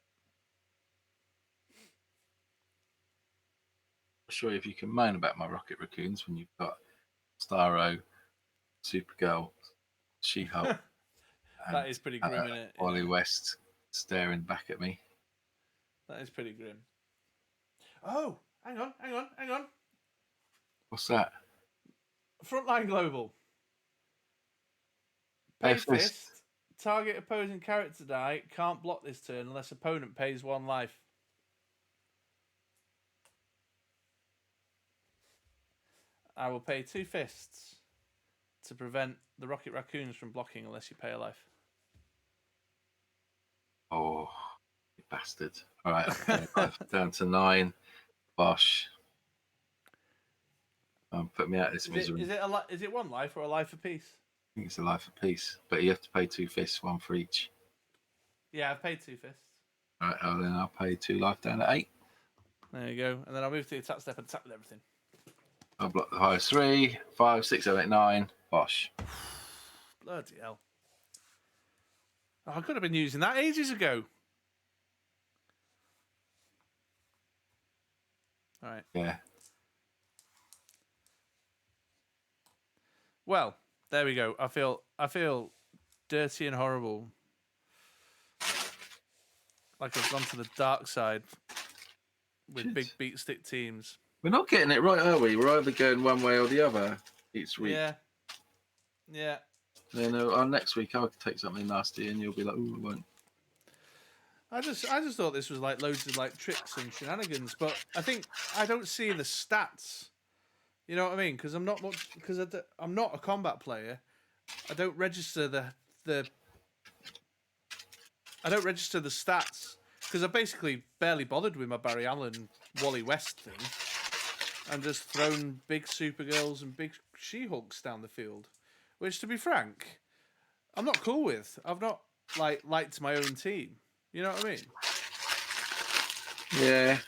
I'm sure if you can moan about my Rocket Raccoons when you've got Starro, Supergirl, She-Hulk. That is pretty grim, isn't it? Wally West staring back at me. That is pretty grim. Oh, hang on. What's that? Frontline Global. Pay fist. Target opposing character die. Can't block this turn unless opponent pays 1 life. I will pay 2 fists to prevent the Rocket Raccoons from blocking unless you pay a life. Oh, you bastard. All right, okay, down to 9. Bosh. Put me out of this misery. Is it 1 life or a life apiece? I think it's a life apiece, but you have to pay 2 fists, 1 for each. Yeah, I've paid 2 fists. All right, then I'll pay 2 life down to 8. There you go. And then I'll move to the attack step and attack with everything. I'll block the highest 3, 5, 6, 7, 8, 9. Bosh. Bloody hell. Oh, I could have been using that ages ago. All right. Yeah. Well, there we go. I feel dirty and horrible. Like I've gone to the dark side with big beat stick teams. We're not getting it right, are we? We're either going one way or the other each week. Yeah. Then on next week, I'll take something nasty, and you'll be like, "Ooh, I won't." I just thought this was like loads of like tricks and shenanigans, but I think I don't see the stats. You know what I mean? Because I'm not I'm not a combat player. I don't register the stats because I basically barely bothered with my Barry Allen Wally West thing, and just thrown big Supergirls and big She-Hulks down the field, which, to be frank, I'm not cool with. I've not liked my own team. You know what I mean? Yeah.